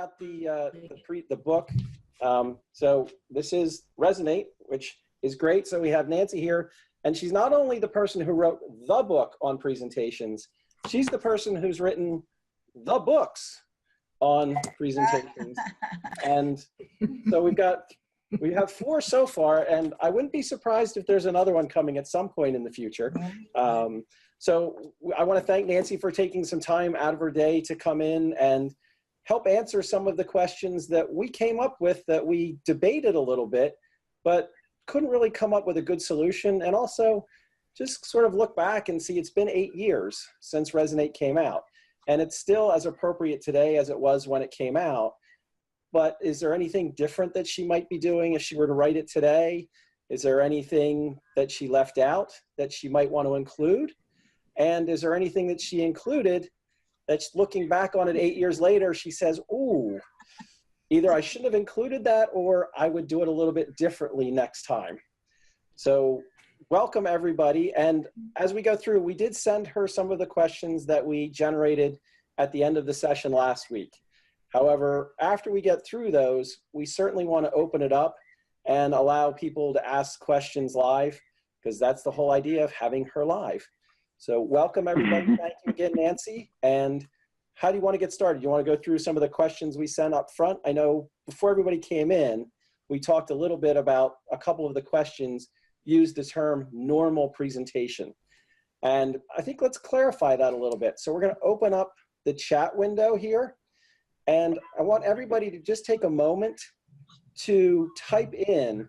got the book. So this is Resonate, which is great. So we have Nancy here, and she's not only the person who wrote the book on presentations, she's the person who's written the books on presentations. And so we have 4 so far, and I wouldn't be surprised if there's another one coming at some point in the future. So I want to thank Nancy for taking some time out of her day to come in and help answer some of the questions that we came up with, that we debated a little bit, but couldn't really come up with a good solution. And also just sort of look back and see it's been 8 years since Resonate came out, and it's still as appropriate today as it was when it came out. But is there anything different that she might be doing if she were to write it today? Is there anything that she left out that she might want to include? And is there anything that she included that's looking back on it 8 years later, she says, ooh, either I shouldn't have included that or I would do it a little bit differently next time. So welcome everybody. And as we go through, we did send her some of the questions that we generated at the end of the session last week. However, after we get through those, we certainly want to open it up and allow people to ask questions live, because that's the whole idea of having her live. So welcome everybody. Thank you again, Nancy. And how do you want to get started? You want to go through some of the questions we sent up front? I know before everybody came in, we talked a little bit about a couple of the questions used the term normal presentation. And I think let's clarify that a little bit. So we're going to open up the chat window here. And I want everybody to just take a moment to type in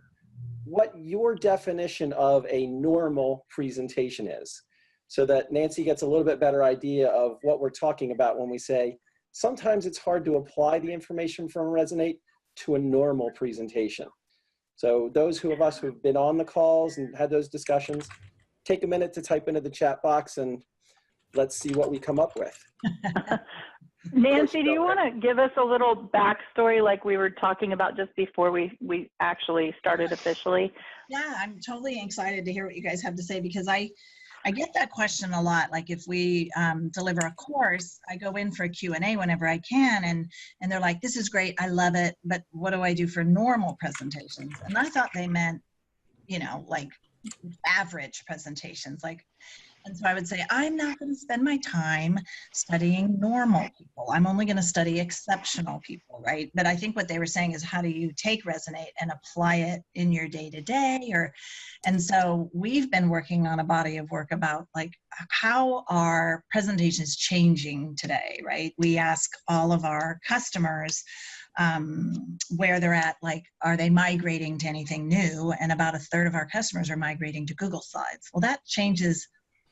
what your definition of a normal presentation is, so that Nancy gets a little bit better idea of what we're talking about when we say, sometimes it's hard to apply the information from Resonate to a normal presentation. So those of us who've been on the calls and had those discussions, take a minute to type into the chat box and let's see what we come up with. Nancy, do you want to give us a little backstory like we were talking about just before we actually started officially? Yeah, I'm totally excited to hear what you guys have to say, because I get that question a lot. Like if we deliver a course, I go in for a Q&A whenever I can, and they're like, this is great, I love it, but what do I do for normal presentations? And I thought they meant, you know, like average presentations, like. And so I would say, I'm not going to spend my time studying normal people. I'm only going to study exceptional people, right? But I think what they were saying is, how do you take Resonate and apply it in your day-to-day? And so we've been working on a body of work about like, how are presentations changing today, right? We ask all of our customers where they're at, like, are they migrating to anything new? And about 1/3 of our customers are migrating to Google Slides. Well, that changes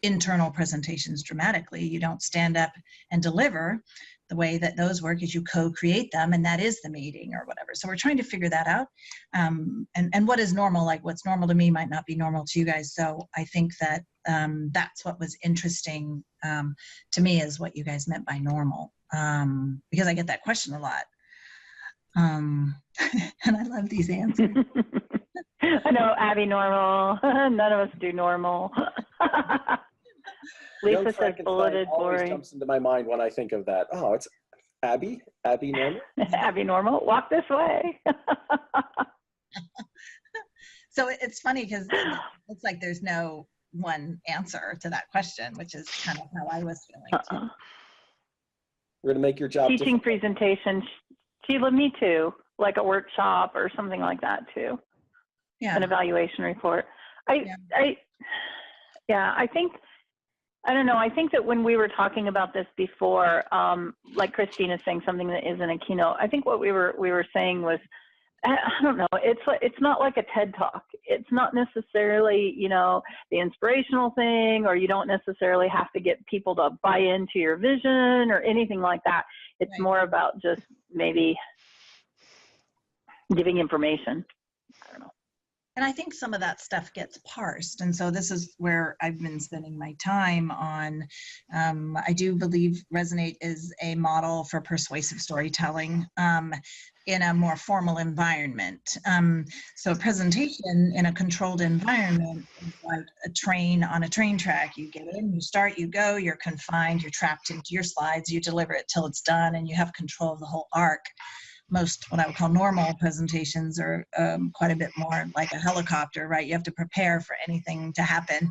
internal presentations dramatically. You don't stand up and deliver. The way that those work is you co-create them, and that is the meeting or whatever. So we're trying to figure that out. And what is normal, like what's normal to me might not be normal to you guys. So I think that that's what was interesting to me, is what you guys meant by normal, because I get that question a lot. And I love these answers. I know, Abby, normal. None of us do normal. Lisa says bulleted, boring. Jumps into my mind when I think of that. Oh, it's Abby normal. Abby normal. Walk this way. So it's funny because it's like there's no one answer to that question, which is kind of how I was feeling too. We're gonna make your job teaching presentations. Sheila, me too. Like a workshop or something like that too. Yeah. An evaluation report. I think, I don't know, I think that when we were talking about this before, like Christina's saying something that isn't a keynote, I think what we were saying was, I don't know, it's not like a TED Talk. It's not necessarily, you know, the inspirational thing, or you don't necessarily have to get people to buy into your vision or anything like that. It's right. More about just maybe giving information. I don't know. And I think some of that stuff gets parsed. And so this is where I've been spending my time on. I do believe Resonate is a model for persuasive storytelling in a more formal environment. So a presentation in a controlled environment is like a train on a train track. You get in, you start, you go, you're confined, you're trapped into your slides, you deliver it till it's done, and you have control of the whole arc. Most what I would call normal presentations are quite a bit more like a helicopter, right? You have to prepare for anything to happen.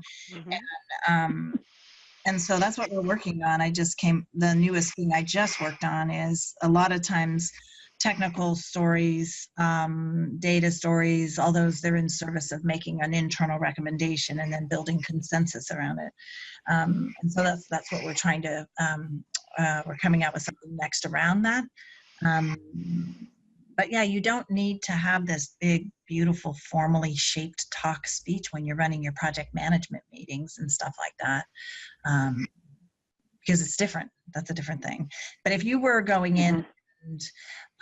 And so that's what we're working on. The newest thing I just worked on is a lot of times technical stories, data stories, all those, they're in service of making an internal recommendation and then building consensus around it. And so that's what we're trying to, we're coming out with something next around that. But yeah, you don't need to have this big, beautiful, formally shaped talk speech when you're running your project management meetings and stuff like that, because it's different. That's a different thing. But if you were going in, and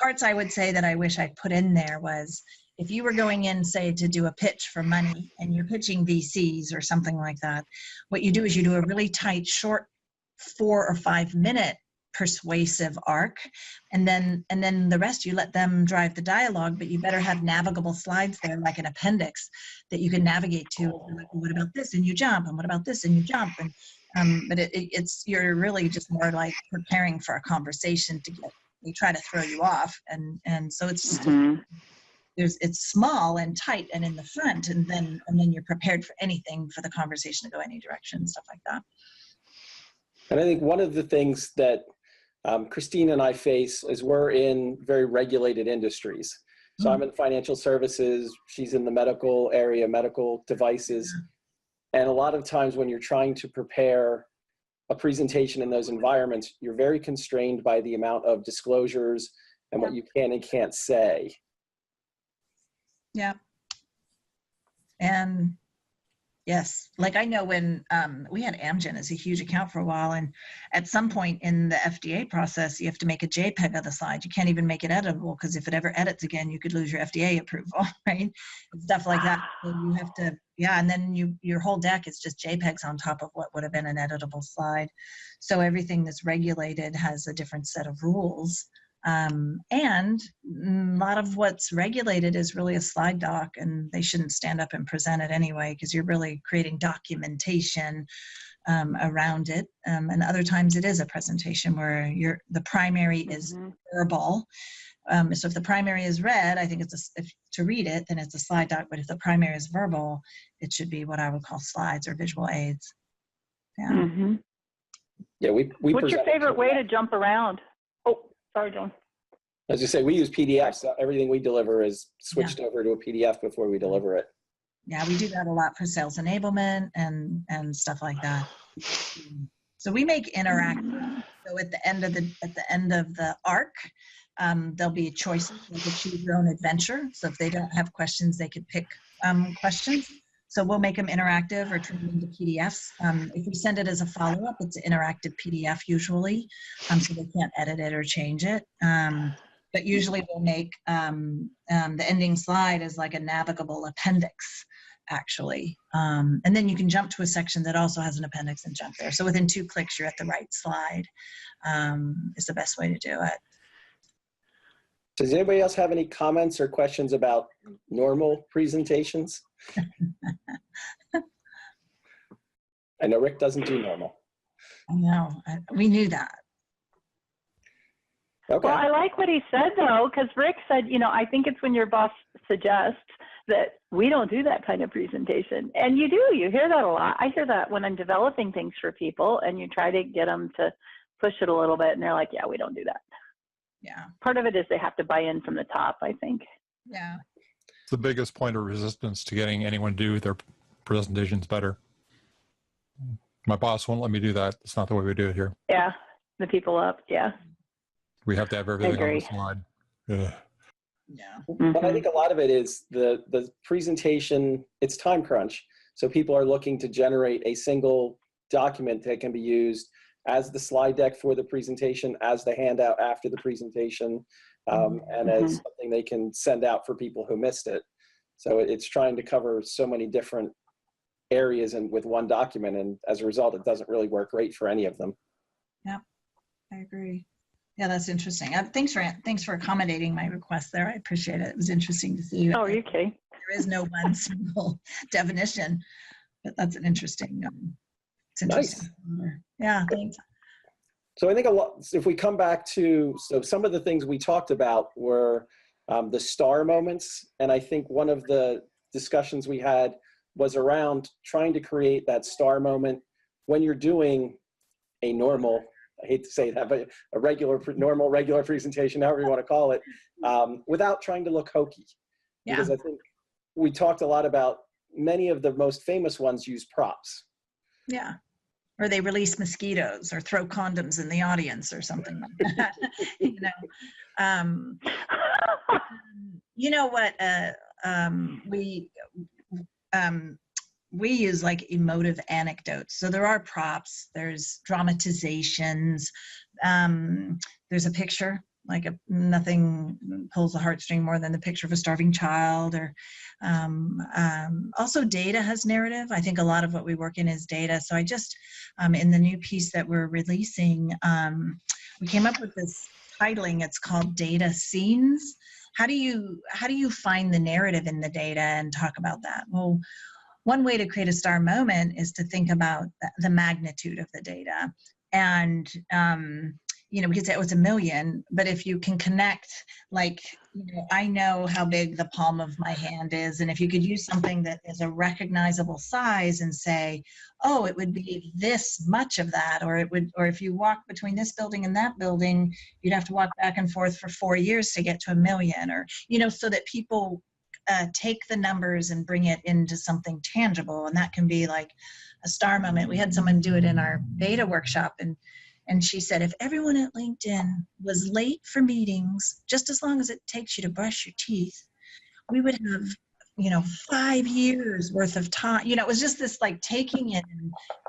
parts I would say that I wish I put in there was, if you were going in, say, to do a pitch for money and you're pitching VCs or something like that, what you do is you do a really tight, short 4 or 5 minute persuasive arc, and then the rest you let them drive the dialogue, but you better have navigable slides there like an appendix that you can navigate to. Like, well, what about this? And you jump, and what about this? And you jump. And but it's you're really just more like preparing for a conversation they try to throw you off, and so it's it's small and tight and in the front, and then you're prepared for anything, for the conversation to go any direction, stuff like that. And I think one of the things that Christine and I face is we're in very regulated industries. So I'm in financial services, she's in the medical area, medical devices. And a lot of times when you're trying to prepare a presentation in those environments, you're very constrained by the amount of disclosures and what you can and can't say. Yeah. And yes, like I know when we had Amgen as a huge account for a while, and at some point in the FDA process, you have to make a JPEG of the slide. You can't even make it editable, because if it ever edits again, you could lose your FDA approval, right? Stuff like that. So you have to, yeah, and then your whole deck is just JPEGs on top of what would have been an editable slide. So everything that's regulated has a different set of rules. And a lot of what's regulated is really a slide doc, and they shouldn't stand up and present it anyway, because you're really creating documentation around it. And other times it is a presentation where the primary is verbal. So if the primary is read, I think if to read it, then it's a slide doc. But if the primary is verbal, it should be what I would call slides or visual aids. Yeah. Yeah, we What's your favorite way to jump around? Oh, sorry, John. As you say, we use PDFs. So everything we deliver is switched over to a PDF before we deliver it. Yeah, we do that a lot for sales enablement and stuff like that. So we make interactive. So at the end of the arc, there'll be choices. They could choose their own adventure. So if they don't have questions, they could pick questions. So we'll make them interactive or turn them into PDFs. If we send it as a follow-up, it's an interactive PDF usually, so they can't edit it or change it. But usually we'll make the ending slide as like a navigable appendix, actually. And then you can jump to a section that also has an appendix and jump there. So within 2 clicks, you're at the right slide, is the best way to do it. Does anybody else have any comments or questions about normal presentations? I know Rick doesn't do normal. I know, we knew that. Okay. Well, I like what he said, though, because Rick said, I think it's when your boss suggests that we don't do that kind of presentation. And you hear that a lot. I hear that when I'm developing things for people, and you try to get them to push it a little bit, and they're like, yeah, we don't do that. Yeah. Part of it is they have to buy in from the top, I think. Yeah. It's the biggest point of resistance to getting anyone to do their presentations better. My boss won't let me do that. It's not the way we do it here. Yeah, the people up, yeah. We have to have everything on the slide. Ugh. Yeah. But I think a lot of it is the presentation, it's time crunch. So people are looking to generate a single document that can be used as the slide deck for the presentation, as the handout after the presentation, and as something they can send out for people who missed it. So it's trying to cover so many different areas and with one document. And as a result, it doesn't really work great for any of them. Yeah, I agree. Yeah, that's interesting. Thanks for accommodating my request there. I appreciate it. It was interesting to see. Oh, are you kidding? There is no one single definition, but that's an interesting. It's interesting. Nice. Yeah, thanks. So I think a lot, if we come back to, so some of the things we talked about were the star moments. And I think one of the discussions we had was around trying to create that star moment when you're doing a normal, I hate to say that, but a regular presentation, however you want to call it, without trying to look hokey. Yeah. Because I think we talked a lot about many of the most famous ones use props. Yeah. Or they release mosquitoes or throw condoms in the audience or something like that. You know what? We use like emotive anecdotes. So there are props, there's dramatizations, there's a picture, like nothing pulls the heartstring more than the picture of a starving child, or also data has narrative. I think a lot of what we work in is data. So I just, in the new piece that we're releasing, we came up with this titling. It's called Data Scenes. How do you find the narrative in the data and talk about that? Well, one way to create a star moment is to think about the magnitude of the data. And, we could say, oh, it's 1 million, but if you can connect, like, I know how big the palm of my hand is. And if you could use something that is a recognizable size and say, oh, it would be this much of that, or if you walk between this building and that building, you'd have to walk back and forth for 4 years to get to 1 million, or, so that people take the numbers and bring it into something tangible. And that can be like a star moment. We had someone do it in our beta workshop, and she said, if everyone at LinkedIn was late for meetings, just as long as it takes you to brush your teeth, we would have, 5 years worth of time. It was just this like taking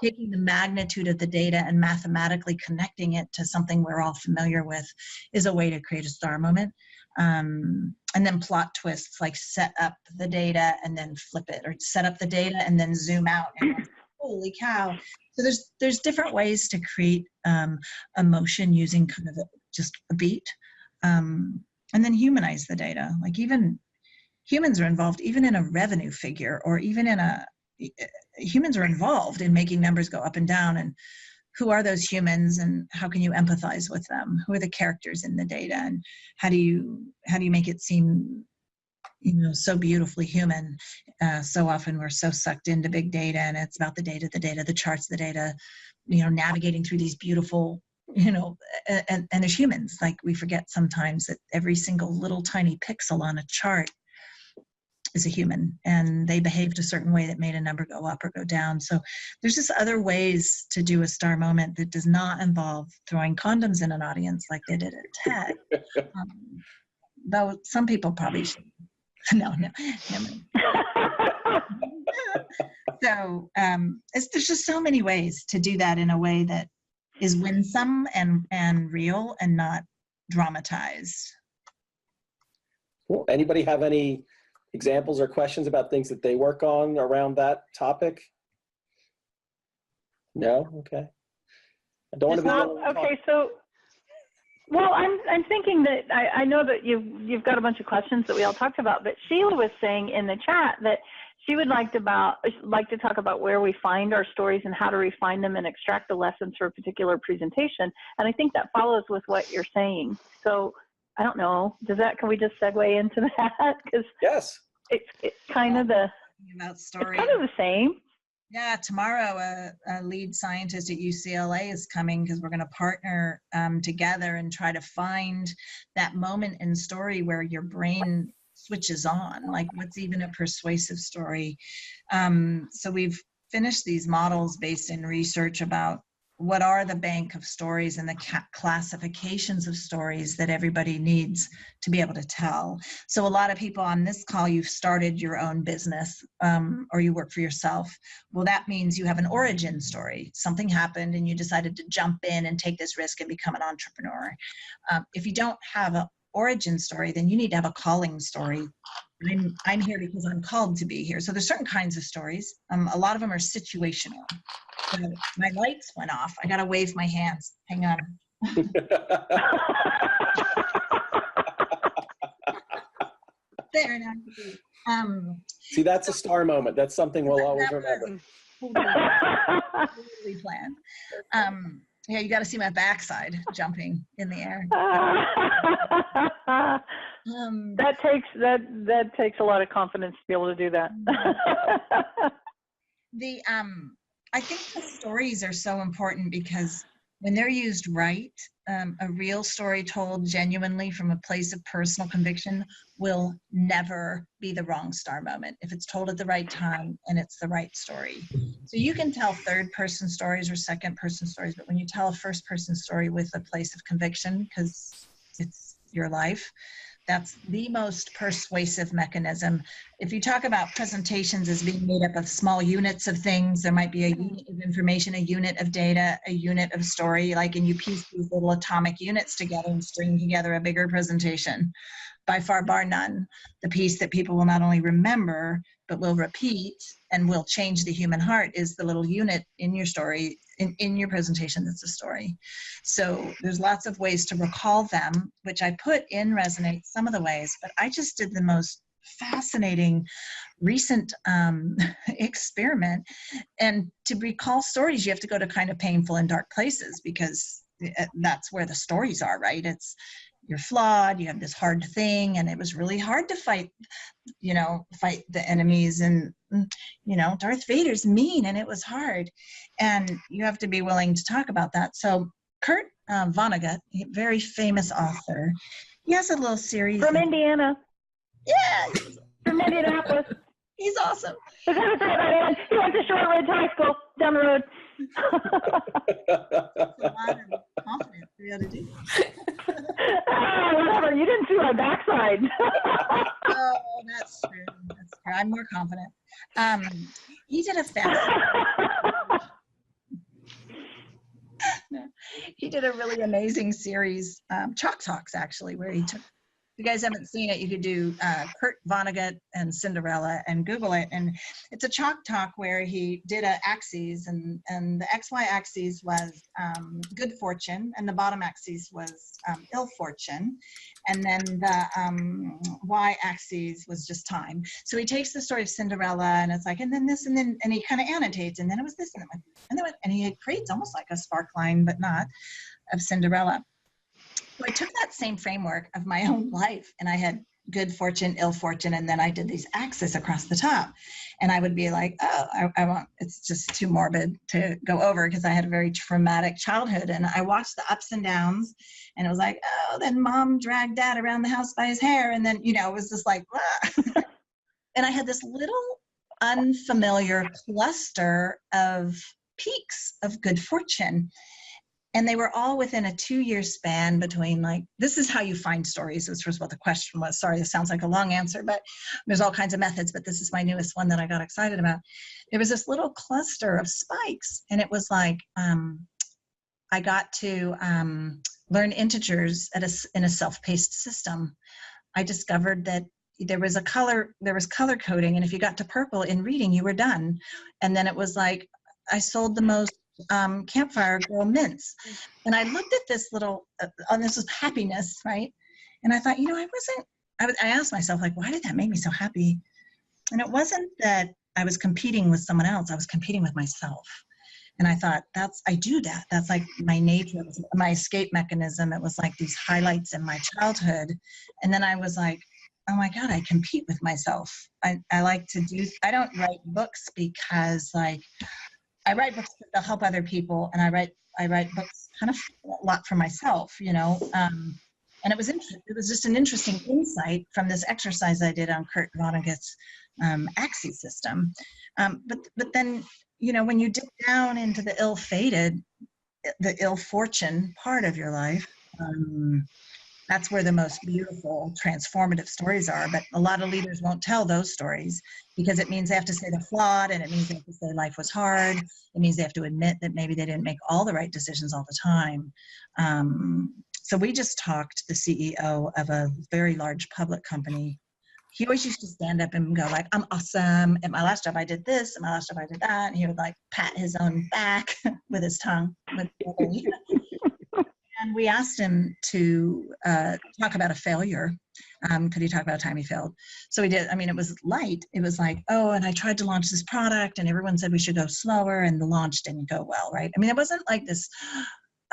the magnitude of the data and mathematically connecting it to something we're all familiar with is a way to create a star moment. And then plot twists, like set up the data and then flip it, or set up the data and then zoom out and holy cow. So there's different ways to create emotion using kind of just a beat, and then humanize the data. Like even humans are involved, even in a revenue figure, or even humans are involved in making numbers go up and down. And who are those humans, and how can you empathize with them? Who are the characters in the data, and how do you make it seem, so beautifully human? So often we're so sucked into big data, and it's about the data, the charts, the data, navigating through these beautiful, and as humans, like we forget sometimes that every single little tiny pixel on a chart is a human, and they behaved a certain way that made a number go up or go down. So there's just other ways to do a star moment that does not involve throwing condoms in an audience like they did at TED. Though some people probably should. No. So there's just so many ways to do that in a way that is winsome and real and not dramatized. Cool. Anybody have any examples or questions about things that they work on around that topic? No? Okay. I don't want to be okay, so well, I'm thinking that I know that you've got a bunch of questions that we all talked about, but Sheila was saying in the chat that she would like to talk about where we find our stories and how to refine them and extract the lessons for a particular presentation. And I think that follows with what you're saying. So I don't know, can we just segue into that? Because yes, it's kind of the same. Yeah, tomorrow a lead scientist at UCLA is coming because we're going to partner together and try to find that moment in story where your brain switches on, like what's even a persuasive story. So we've finished these models based in research about what are the bank of stories and the classifications of stories that everybody needs to be able to tell. So a lot of people on this call, you've started your own business or you work for yourself. Well, that means you have an origin story. Something happened and you decided to jump in and take this risk and become an entrepreneur. If you don't have an origin story, then you need to have a calling story I'm here because I'm called to be here. So there's certain kinds of stories. A lot of them are situational. So my lights went off. I got to wave my hands. Hang on. There now. See, that's a star moment. That's something we'll always remember. Totally planned. Yeah, you got to see my backside jumping in the air. That takes a lot of confidence to be able to do that. I think the stories are so important because when they're used right, a real story told genuinely from a place of personal conviction will never be the wrong star moment if it's told at the right time and it's the right story. So you can tell third-person stories or second-person stories, but when you tell a first-person story with a place of conviction, because it's your life, that's the most persuasive mechanism. If you talk about presentations as being made up of small units of things, there might be a unit of information, a unit of data, a unit of story, like, and you piece these little atomic units together and string together a bigger presentation. By far, bar none, the piece that people will not only remember, but will repeat and will change the human heart is the little unit in your story, in your presentation that's a story. So there's lots of ways to recall them, which I put in Resonate some of the ways, but I just did the most fascinating recent experiment. And to recall stories, you have to go to kind of painful and dark places because that's where the stories are, right? You're flawed, you have this hard thing, and it was really hard to fight the enemies, and Darth Vader's mean and it was hard, and you have to be willing to talk about that. So Kurt Vonnegut, a very famous author, he has a little series from Indiana. Yeah, from Indianapolis. He's awesome. He went to Short Ridge High School down the road. A lot of confidence for you to do. Whatever, you didn't see my backside. Oh, that's true. That's true. I'm more confident. He did a fascinating. He did a really amazing series, Chalk Talks, actually, where he took. If you guys haven't seen it, you could do Kurt Vonnegut and Cinderella and Google it. And it's a chalk talk where he did an axis, and the XY axis was good fortune, and the bottom axis was ill fortune. And then the Y axis was just time. So he takes the story of Cinderella, and it's like, and then this, and then, and he kind of annotates, and then it was this, and he creates almost like a spark line, but not, of Cinderella. So I took that same framework of my own life, and I had good fortune, ill fortune, and then I did these axes across the top. And I would be like, oh, I won't, it's just too morbid to go over because I had a very traumatic childhood. And I watched the ups and downs, and it was like, oh, then mom dragged dad around the house by his hair. And then, it was just like, ah. And I had this little unfamiliar cluster of peaks of good fortune. And they were all within a 2-year span between, like, this is how you find stories. This was what the question was. Sorry, this sounds like a long answer, but there's all kinds of methods, but this is my newest one that I got excited about. There was this little cluster of spikes, and it was like, I got to learn integers in a self-paced system. I discovered that there was color coding, and if you got to purple in reading, you were done. And then it was like, I sold the most Campfire Girl mints, and I looked at this little this was happiness, right? And I thought, I asked myself, like, why did that make me so happy? And it wasn't that I was competing with someone else, I was competing with myself. And I thought, I do that, that's like my nature, my escape mechanism. It was like these highlights in my childhood. And then I was like, oh my God, I compete with myself. I like to I don't write books because, like, I write books that help other people, and I write books kind of a lot for myself, and it was just an interesting insight from this exercise I did on Kurt Vonnegut's axis system. But then, when you dip down into the ill-fated, the ill fortune part of your life, that's where the most beautiful transformative stories are. But a lot of leaders won't tell those stories because it means they have to say they're flawed, and it means they have to say life was hard. It means they have to admit that maybe they didn't make all the right decisions all the time. So we just talked to the CEO of a very large public company he always used to stand up and go like, I'm awesome. At my last job, I did this. At my last job, I did that. And he would like pat his own back with his tongue. And we asked him to talk about a failure. Could he talk about a time he failed? So he did. I mean, it was light. It was like, oh, and I tried to launch this product and everyone said we should go slower and the launch didn't go well, right? I mean, it wasn't like this,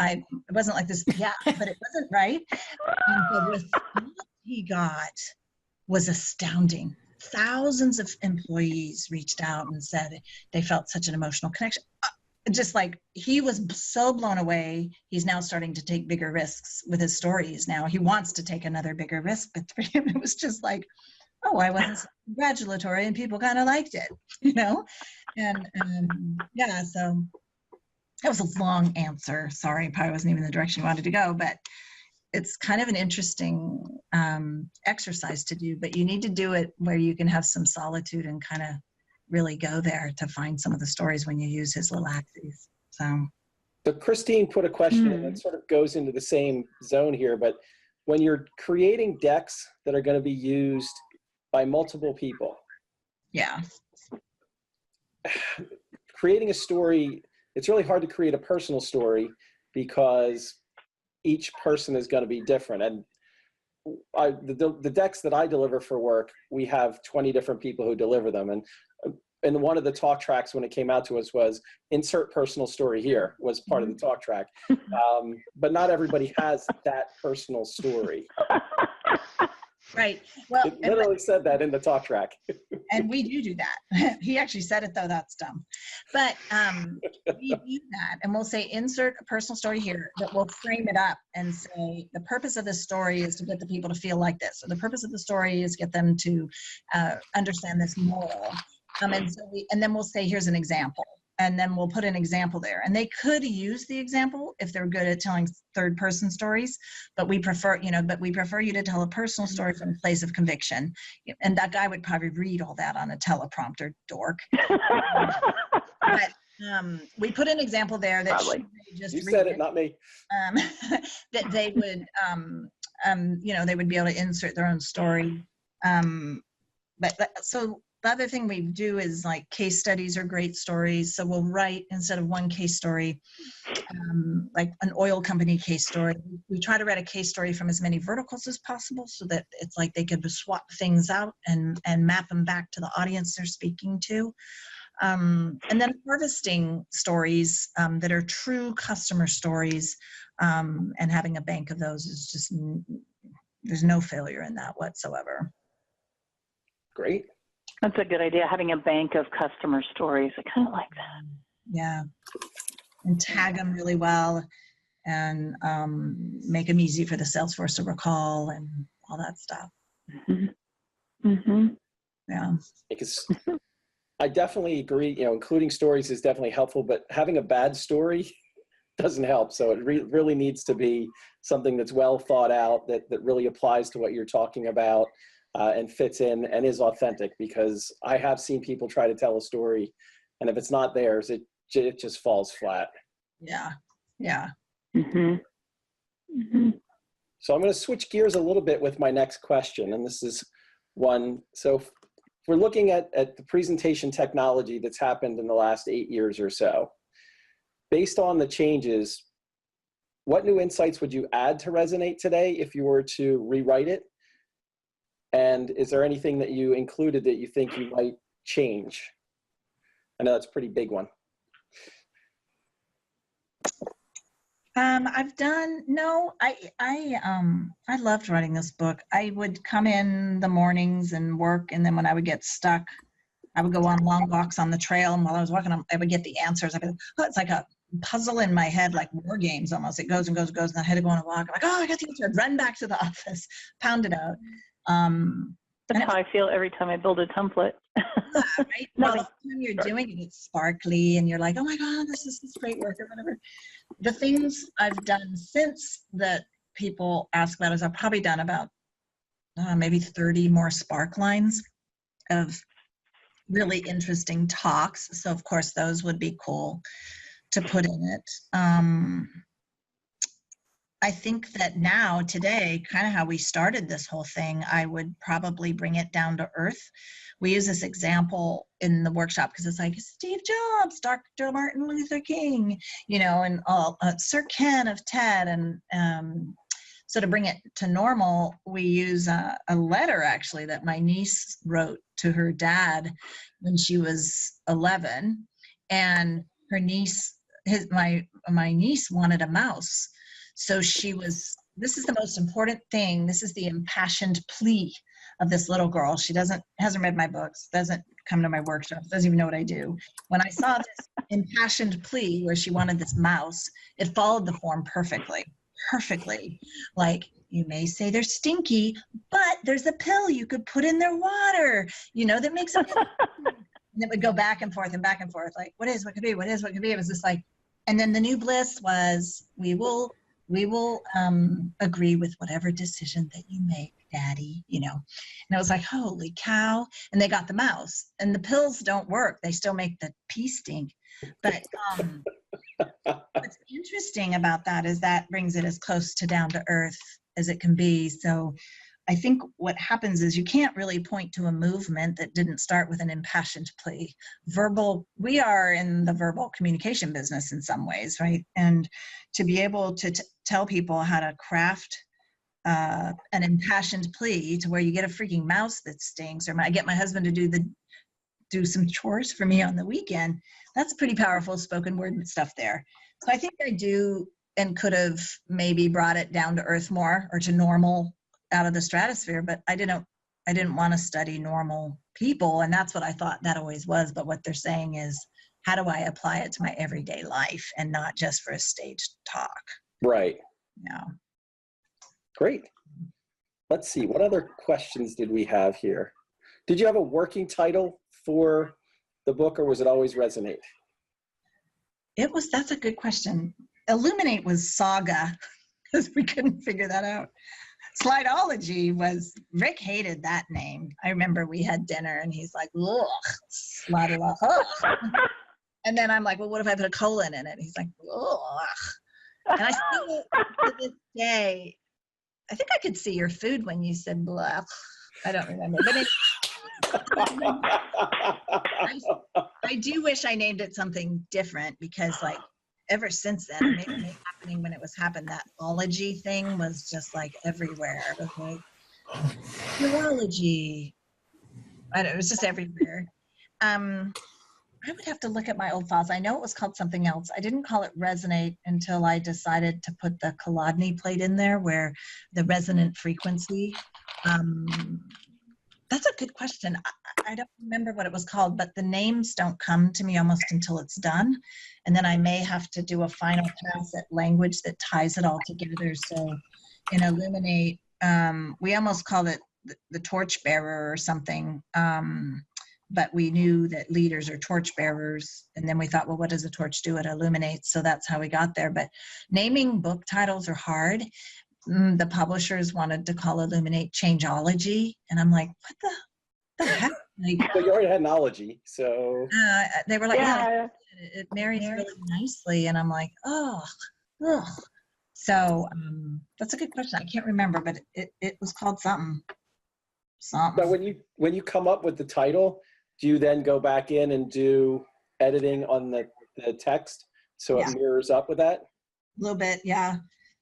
yeah, but it wasn't right. And the response he got was astounding. Thousands of employees reached out and said they felt such an emotional connection. Just like he was so blown away, he's now starting to take bigger risks with his stories. Now he wants to take another bigger risk, but for him it was just like, oh, I wasn't so congratulatory and people kind of liked it, you know? And yeah, so that was a long answer. Sorry, probably wasn't even the direction you wanted to go, but it's kind of an interesting exercise to do, but you need to do it where you can have some solitude and kind of really go there to find some of the stories when you use his little axes. So Christine put a question in that sort of goes into the same zone here, but when you're creating decks that are going to be used by multiple people, yeah, creating a story, it's really hard to create a personal story because each person is going to be different. And the decks that I deliver for work, we have 20 different people who deliver them. And one of the talk tracks when it came out to us was insert personal story here was part of the talk track. But not everybody has that personal story. Right. Well, it literally said that in the talk track. And we do that. He actually said it though, that's dumb. But we do that and we'll say insert a personal story here, but we'll frame it up and say the purpose of this story is to get the people to feel like this. Or the purpose of the story is get them to understand this moral. And then we'll say, here's an example. And then we'll put an example there. And they could use the example if they're good at telling third person stories, but we prefer you to tell a personal story from a place of conviction. And that guy would probably read all that on a teleprompter, dork. But we put an example there that just you said it, not me. That they would, they would be able to insert their own story. So the other thing we do is like case studies are great stories. So we'll write, instead of one case story, like an oil company case story, we try to write a case story from as many verticals as possible so that it's like they could swap things out and map them back to the audience they're speaking to. And then harvesting stories that are true customer stories, and having a bank of those is just, there's no failure in that whatsoever. Great. That's a good idea, having a bank of customer stories. I kind of like that. Yeah. And tag them really well and make them easy for the sales force to recall and all that stuff. Mm-hmm. Mm-hmm. Yeah. Because I definitely agree, including stories is definitely helpful, but having a bad story doesn't help. So it really needs to be something that's well thought out, that really applies to what you're talking about. And fits in and is authentic, because I have seen people try to tell a story, and if it's not theirs, it just falls flat. Yeah. Yeah. Mm-hmm. Mm-hmm. So I'm going to switch gears a little bit with my next question, and this is one. So if we're looking at the presentation technology that's happened in the last 8 years or so. Based on the changes, what new insights would you add to Resonate today if you were to rewrite it? And is there anything that you included that you think you might change? I know that's a pretty big one. I loved writing this book. I would come in the mornings and work, and then when I would get stuck, I would go on long walks on the trail, and while I was walking, I would get the answers. I'd be like, oh, it's like a puzzle in my head, like war games almost. It goes and goes and goes, and I had to go on a walk. I'm like, oh, I got the answer. I'd run back to the office, pound it out. That's how I feel every time I build a template. Right? Well, the time you're doing it, it's sparkly, and you're like, oh my God, this is great work or whatever. The things I've done since that people ask about is I've probably done about maybe 30 more spark lines of really interesting talks. So of course, those would be cool to put in it. I think that now, today, kind of how we started this whole thing, I would probably bring it down to earth. We use this example in the workshop because it's like Steve Jobs, Dr. Martin Luther King, you know, and Sir Ken of TED. And so to bring it to normal, we use a letter actually that my niece wrote to her dad when she was 11. And her niece, my niece wanted a mouse. So this is the most important thing. This is the impassioned plea of this little girl. She hasn't read my books, doesn't come to my workshops, doesn't even know what I do. When I saw this impassioned plea where she wanted this mouse, it followed the form perfectly. Like, you may say they're stinky, but there's a pill you could put in their water, you know, that makes them. And it would go back and forth, like, what could be? It was just like, and then the new bliss was, we will agree with whatever decision that you make, Daddy, you know. And I was like, holy cow. And they got the mouse. And the pills don't work. They still make the pee stink. But what's interesting about that is that brings it as close to down to earth as it can be. So I think what happens is you can't really point to a movement that didn't start with an impassioned plea. We are in the verbal communication business in some ways, right? And to be able to tell people how to craft an impassioned plea to where you get a freaking mouse that stings, or I get my husband to do some chores for me on the weekend, that's pretty powerful spoken word stuff there. So I think I do and could have maybe brought it down to earth more, or to normal, out of the stratosphere, but I didn't want to study normal people, and that's what I thought that always was. But what they're saying is, how do I apply it to my everyday life and not just for a stage talk? Right. Yeah. Great. Let's see, what other questions did we have here? Did you have a working title for the book, or was it always Resonate? That's a good question. Illuminate was Saga, because we couldn't figure that out. Slidology was, Rick hated that name. I remember we had dinner and he's like, ugh, slidology. And then I'm like, well, what if I put a colon in it? He's like, ugh. And I still, to this day, I think I could see your food when you said blah. I don't remember. But I do wish I named it something different, because like ever since then, it may be happening when it was happened, that ology thing was just like everywhere. It was like neurology. It was just everywhere. I would have to look at my old files. I know it was called something else. I didn't call it Resonate until I decided to put the Kolodny plate in there, where the resonant frequency. That's a good question. I don't remember what it was called, but the names don't come to me almost until it's done. And then I may have to do a final pass at language that ties it all together. So in Illuminate, we almost called it the torchbearer or something. But we knew that leaders are torchbearers. And then we thought, well, what does a torch do? It illuminates. So that's how we got there. But naming book titles are hard. The publishers wanted to call Illuminate Changeology. And I'm like, what the heck? Like, Well, you already had Nology, so. They were like, Yeah. it marries really nicely. And I'm like, oh, ugh. So that's a good question. I can't remember, but it was called something. But when you come up with the title, do you then go back in and do editing on the text so it mirrors up with that? A little bit, yeah.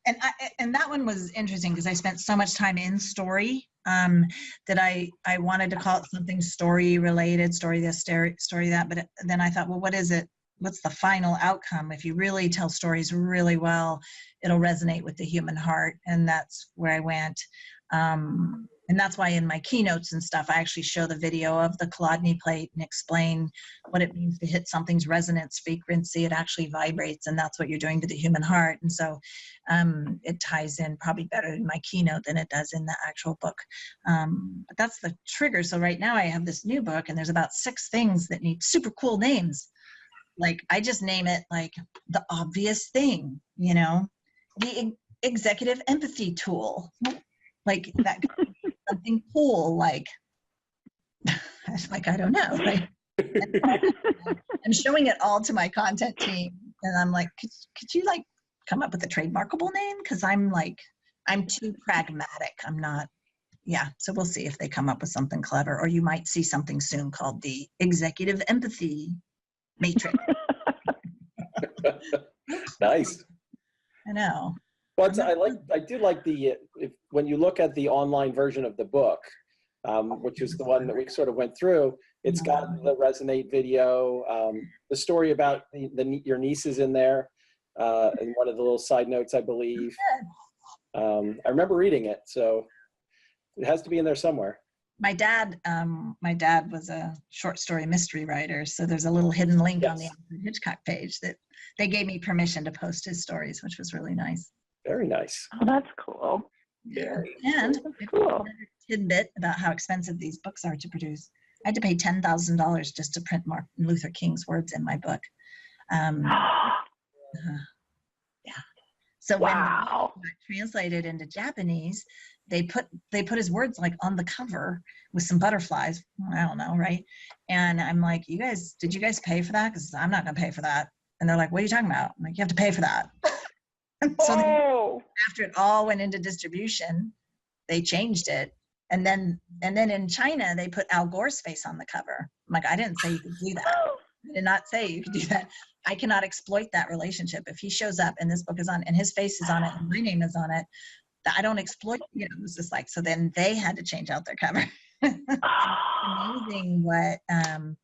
And that one was interesting because I spent so much time in story that I wanted to call it something story related, story this, story that. But then I thought, well, what is it? What's the final outcome? If you really tell stories really well, it'll resonate with the human heart. And that's where I went. And that's why in my keynotes and stuff, I actually show the video of the Kolodny plate and explain what it means to hit something's resonance frequency. It actually vibrates, and that's what you're doing to the human heart. And so it ties in probably better in my keynote than it does in the actual book. But that's the trigger. So right now I have this new book, and there's about 6 things that need super cool names. Like I just name it like the obvious thing, you know, the executive empathy tool, like that. Something cool, like I don't know. Like, I'm showing it all to my content team, and I'm like, could you like come up with a trademarkable name because I'm too pragmatic. I'm not. Yeah, so we'll see if they come up with something clever, or you might see something soon called the Executive Empathy Matrix. Nice. I know. But I do like when you look at the online version of the book, which is the one that we sort of went through. It's got the Resonate video, the story about your nieces in there, and one of the little side notes, I believe. I remember reading it, so it has to be in there somewhere. My dad was a short story mystery writer, so there's a little hidden link on the Alfred Hitchcock page that they gave me permission to post his stories, which was really nice. Very nice. Oh, that's cool. Yeah. And That's cool. another tidbit about how expensive these books are to produce. I had to pay $10,000 just to print Martin Luther King's words in my book. Yeah. So when the book got translated into Japanese, they put his words like on the cover with some butterflies. I don't know, right? And I'm like, did you guys pay for that? Because I'm not gonna pay for that. And they're like, what are you talking about? I'm like, you have to pay for that. And so then after it all went into distribution, they changed it. And then in China, they put Al Gore's face on the cover. I'm like, I didn't say you could do that. I did not say you could do that. I cannot exploit that relationship. If he shows up and this book is on and his face is on it and my name is on it, I don't exploit, it's just like, so then they had to change out their cover. Amazing what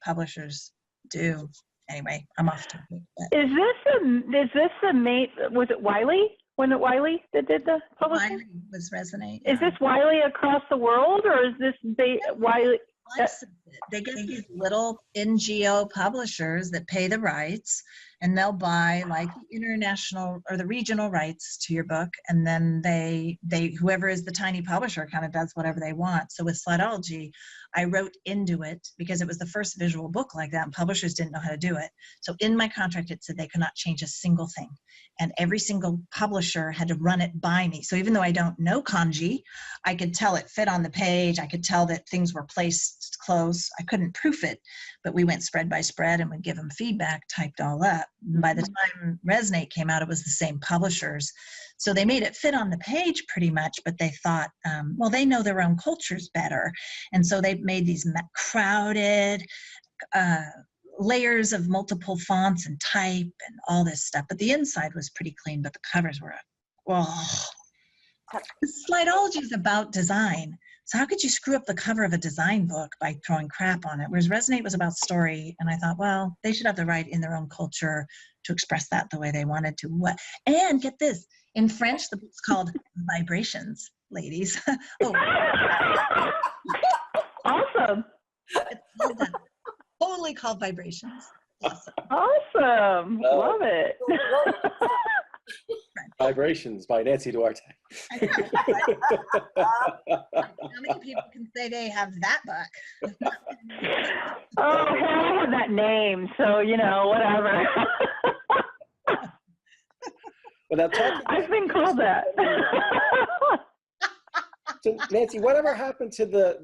publishers do. Anyway, I'm off topic. Is this the mate? Was it Wiley? Was it Wiley that did the publishing? Wiley was Resonate. Is this Wiley across the world, or is this Wiley? They get these little NGO publishers that pay the rights, and they'll buy like the international or the regional rights to your book, and then they whoever is the tiny publisher kind of does whatever they want. So with Slideology, I wrote into it because it was the first visual book like that, and publishers didn't know how to do it. So in my contract, it said they could not change a single thing, and every single publisher had to run it by me. So even though I don't know kanji, I could tell it fit on the page. I could tell that things were placed close. I couldn't proof it, but we went spread by spread and would give them feedback, typed all up. And by the time Resonate came out, it was the same publishers. So they made it fit on the page pretty much, but they thought, well, they know their own cultures better. And so they made these crowded layers of multiple fonts and type and all this stuff. But the inside was pretty clean, but the covers were, Slideology is about design. So how could you screw up the cover of a design book by throwing crap on it? Whereas Resonate was about story. And I thought, well, they should have the right in their own culture to express that the way they wanted to. And get this, in French, the book's called Vibrations, ladies. Awesome. It's totally called Vibrations. Awesome. Love it. Vibrations by Nancy Duarte. How many people can say they have that book? Oh, hell, I have that name, so, whatever. I've been called that. So, Nancy, whatever happened to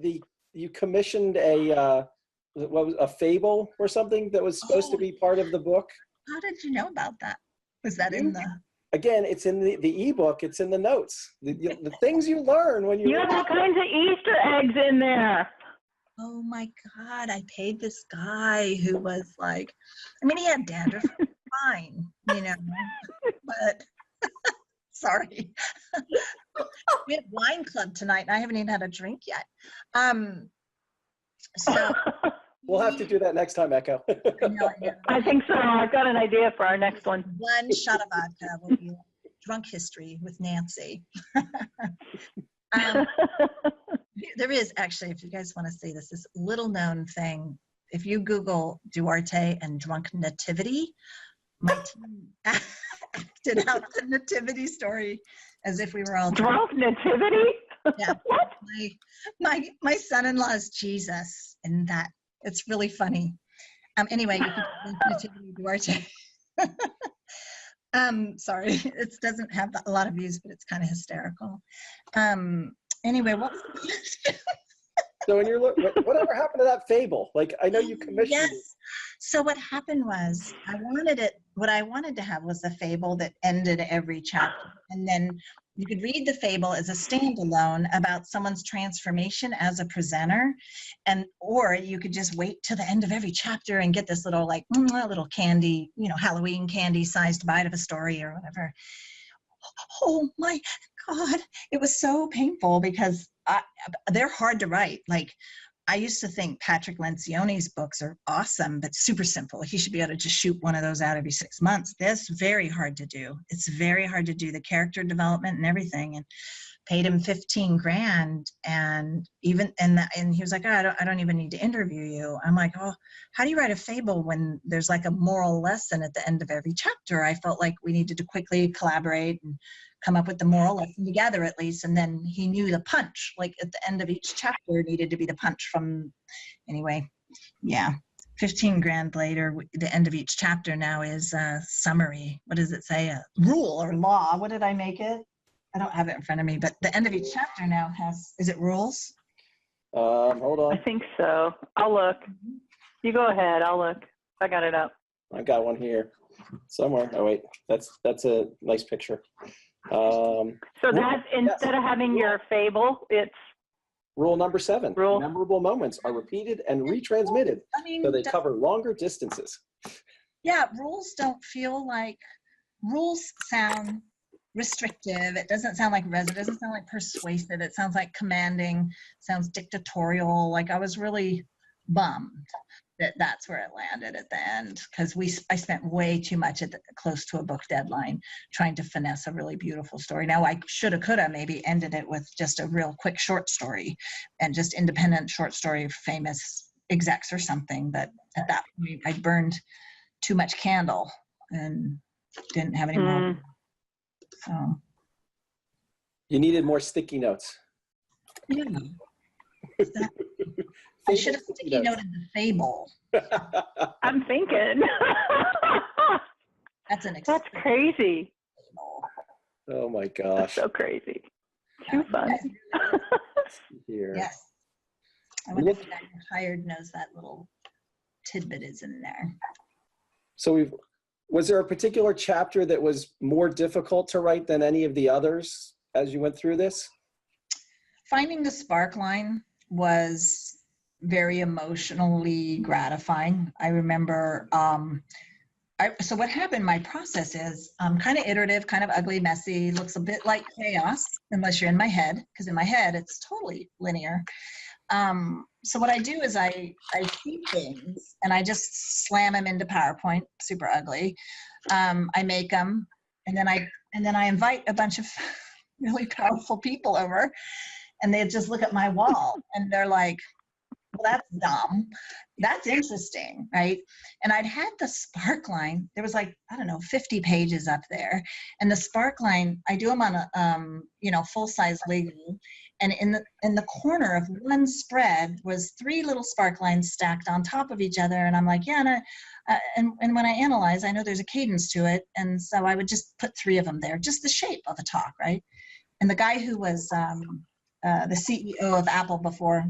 you commissioned a fable or something that was supposed to be part of the book? How did you know about that? Was that in the... Again, it's in the ebook. It's in the notes. The things you learn when you have all kinds of Easter eggs in there. Oh my God! I paid this guy who was like, he had dandruff, fine, but sorry. We had wine club tonight, and I haven't even had a drink yet. So. We'll have to do that next time, Echo. I think so. I've got an idea for our next one. One shot of vodka will be drunk history with Nancy. There is actually, if you guys want to see this little known thing. If you Google Duarte and drunk nativity, my team acted out the nativity story as if we were all drunk. Nativity? Yeah. What? My son-in-law is Jesus in that. It's really funny. Anyway, you can link Nativity Duarte. Sorry, it doesn't have a lot of views, but it's kind of hysterical. Anyway, what was the question? So when you're whatever happened to that fable? Like, I know you commissioned it. Yes. So what happened was what I wanted to have was a fable that ended every chapter. And then you could read the fable as a standalone about someone's transformation as a presenter. Or you could just wait till the end of every chapter and get this little like little candy, Halloween candy sized bite of a story or whatever. Oh my God. It was so painful because they're hard to write. Like, I used to think Patrick Lencioni's books are awesome, but super simple. He should be able to just shoot one of those out every 6 months. This is very hard to do. It's very hard to do the character development and everything. And paid him $15,000, and he was like, oh, I don't even need to interview you. I'm like, oh, how do you write a fable when there's like a moral lesson at the end of every chapter? I felt like we needed to quickly collaborate and come up with the moral lesson together at least. And then he knew the punch, like at the end of each chapter needed to be the punch from, anyway, yeah. $15,000 later, the end of each chapter now is a summary. What does it say? A rule or law. What did I make it? I don't have it in front of me, but the end of each chapter now is it rules? Hold on. I think so. I'll look. You go ahead. I'll look. I got it up. I got one here somewhere. Oh wait, that's a nice picture. So that instead of having your fable, it's rule number 7. Memorable moments are repeated and retransmitted, so they cover longer distances. Yeah, rules don't feel like, rules sound restrictive. It doesn't sound like it doesn't sound like persuasive. It sounds like commanding, sounds dictatorial. Like, I was really bummed that that's where it landed at the end, because I spent way too much close to a book deadline trying to finesse a really beautiful story. Now I shoulda, coulda maybe ended it with just a real quick short story and just independent short story of famous execs or something. But at that point I burned too much candle and didn't have any more. So you needed more sticky notes. Yeah. I should have sticky noted the fable. I'm thinking. That's crazy. Oh my gosh. That's so crazy. Too fun. Here. Yes. I wonder if the guy who hired knows that little tidbit is in there. So was there a particular chapter that was more difficult to write than any of the others as you went through this? Finding the spark line was very emotionally gratifying. I remember, so what happened, my process is kind of iterative, kind of ugly, messy, looks a bit like chaos, unless you're in my head, because in my head, it's totally linear. So what I do is I see things and I just slam them into PowerPoint, super ugly. I make them, and then I invite a bunch of really powerful people over, and they just look at my wall and they're like, well, that's dumb. That's interesting, right? And I'd had the spark line. There was like, I don't know, 50 pages up there. And the spark line, I do them on a, full-size legal. And in the corner of one spread was 3 little spark lines stacked on top of each other. And I'm like, yeah, and when I analyze, I know there's a cadence to it. And so I would just put 3 of them there, just the shape of a talk, right? And the guy who was the CEO of Apple before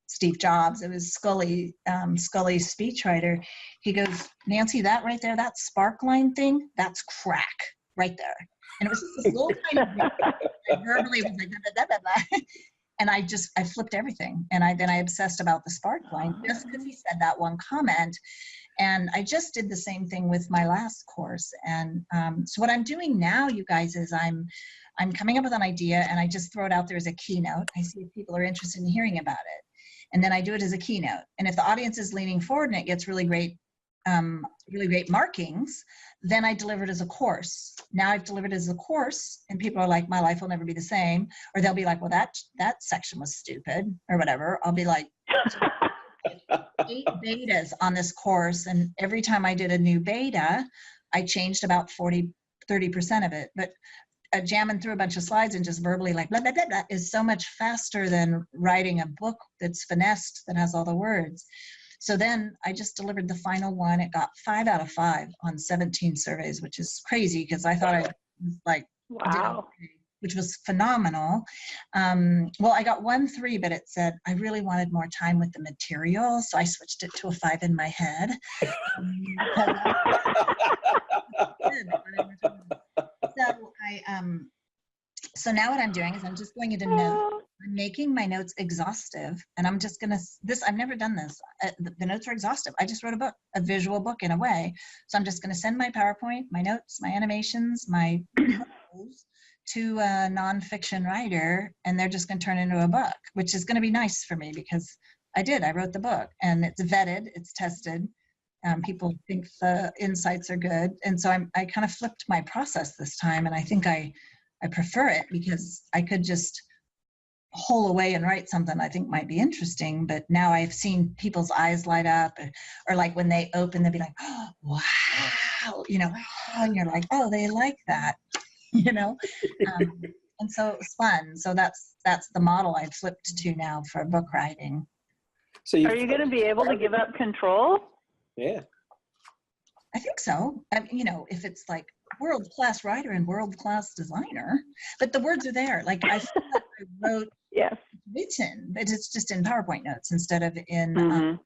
Steve Jobs, it was Scully's speechwriter. He goes, Nancy, that right there, that sparkline thing, that's crack right there. And it was just this little kind of I verbally was like, blah, blah, blah, blah. And I flipped everything. And then I obsessed about the sparkline just because he said that one comment. And I just did the same thing with my last course. And so what I'm doing now, you guys, is I'm coming up with an idea and I just throw it out there as a keynote. I see if people are interested in hearing about it. And then I do it as a keynote. And if the audience is leaning forward and it gets really great markings, then I deliver it as a course. Now I've delivered it as a course and people are like, my life will never be the same. Or they'll be like, well, that section was stupid or whatever. I'll be like, 8 betas on this course. And every time I did a new beta, I changed about 30% of it. But jamming through a bunch of slides and just verbally like blah, blah, blah, blah is so much faster than writing a book that's finessed, that has all the words. So then I just delivered the final one. It got 5 out of 5 on 17 surveys, which is crazy because I thought I was like, wow. which was phenomenal. Well, I got 1 3, but it said I really wanted more time with the material, so I switched it to a 5 in my head. So now what I'm doing is I'm just going into notes. I'm making my notes exhaustive, and I'm just gonna I've never done this. The notes are exhaustive. I just wrote a book, a visual book in a way. So I'm just gonna send my PowerPoint, my notes, my animations, my photos to a nonfiction writer, and they're just gonna turn into a book, which is gonna be nice for me because I wrote the book, and it's vetted, it's tested. People think the insights are good, and so I kind of flipped my process this time, and I think I prefer it because I could just hole away and write something I think might be interesting, but now I've seen people's eyes light up, or like when they open, they'll be like, oh, wow, you know, and you're like, oh, they like that, you know, and so it was fun. So that's the model I've flipped to now for book writing. So are you going to be able to give up control? Yeah. I think so. I mean, you know, if it's like world-class writer and world-class designer, but the words are there. Like I feel like I wrote written, but it's just in PowerPoint notes instead of in,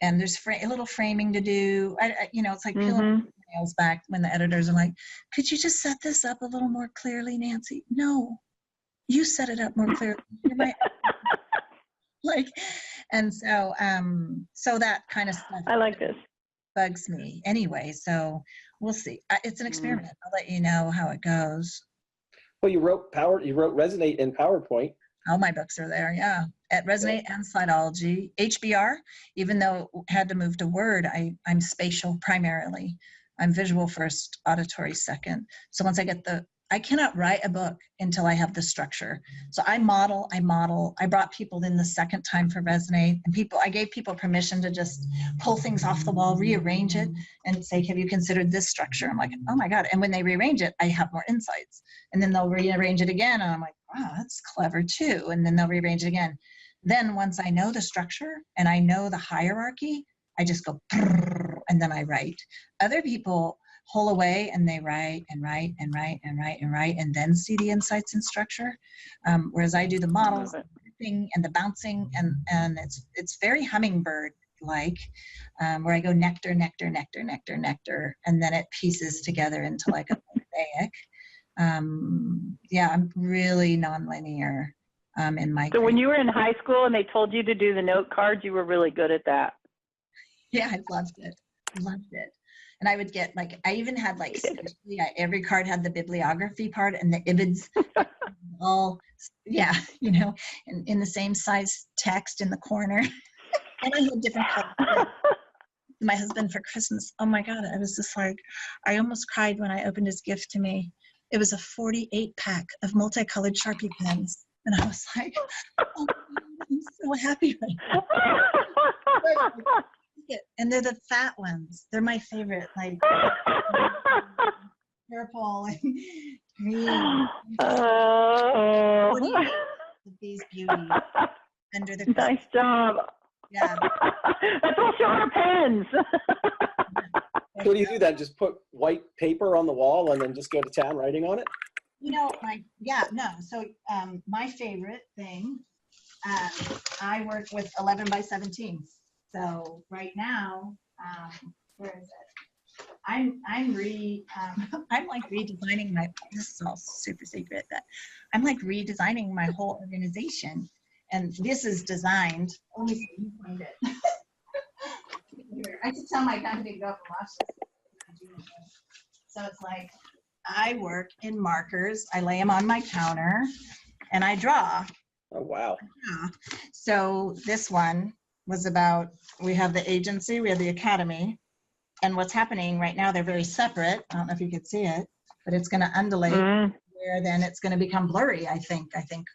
and there's a little framing to do. You know, it's like peeling nails back when the editors are like, could you just set this up a little more clearly, Nancy? No, you set it up more clearly. You're my like, and so, so that kind of stuff. I like this. Bugs me anyway, so we'll see. It's an experiment. I'll let you know how it goes. Well, you wrote Resonate in PowerPoint. All my books are there, yeah. At Resonate and Slideology. HBR, even though it had to move to Word, I'm spatial primarily. I'm visual first, auditory second. So once I cannot write a book until I have the structure. So I model. I brought people in the second time for Resonate, and I gave people permission to just pull things off the wall, rearrange it, and say, have you considered this structure? I'm like, oh my God. And when they rearrange it, I have more insights. And then they'll rearrange it again, and I'm like, wow, that's clever too. And then they'll rearrange it again. Then once I know the structure and I know the hierarchy, I just go, and then I write. Other people hole away and they write and write and write and write and write and then see the insights in structure. Whereas I do the models and the bouncing, and it's very hummingbird like, where I go nectar, nectar, nectar, nectar, nectar, and then it pieces together into like a mosaic. Yeah, I'm really nonlinear in my. So when you were in high school and they told you to do the note cards, you were really good at that. Yeah, I loved it. Loved it. And I would get like, I even had like, every card had the bibliography part and the ibids all, yeah, you know, in the same size text in the corner. And I had different colors. My husband for Christmas, oh my God, I was just like, I almost cried when I opened his gift to me. It was a 48 pack of multicolored Sharpie pens. And I was like, oh, I'm so happy right now. And they're the fat ones. They're my favorite, like purple and green. These beauties under the nice job. Yeah. That's also our pens. What do you do then? Just put white paper on the wall and then just go to town writing on it? You know, So my favorite thing, I work with 11 by 17. So right now, where is it? I'm like redesigning this is all super secret, but I'm like redesigning my whole organization. And this is designed, let me see, you find it. I just tell my company to go up and watch this. So it's like, I work in markers, I lay them on my counter, and I draw. Oh, wow. So this one was about, we have the agency, we have the academy, and what's happening right now, they're very separate. I don't know if you could see it, but it's going to undulate where then it's going to become blurry, I think. I think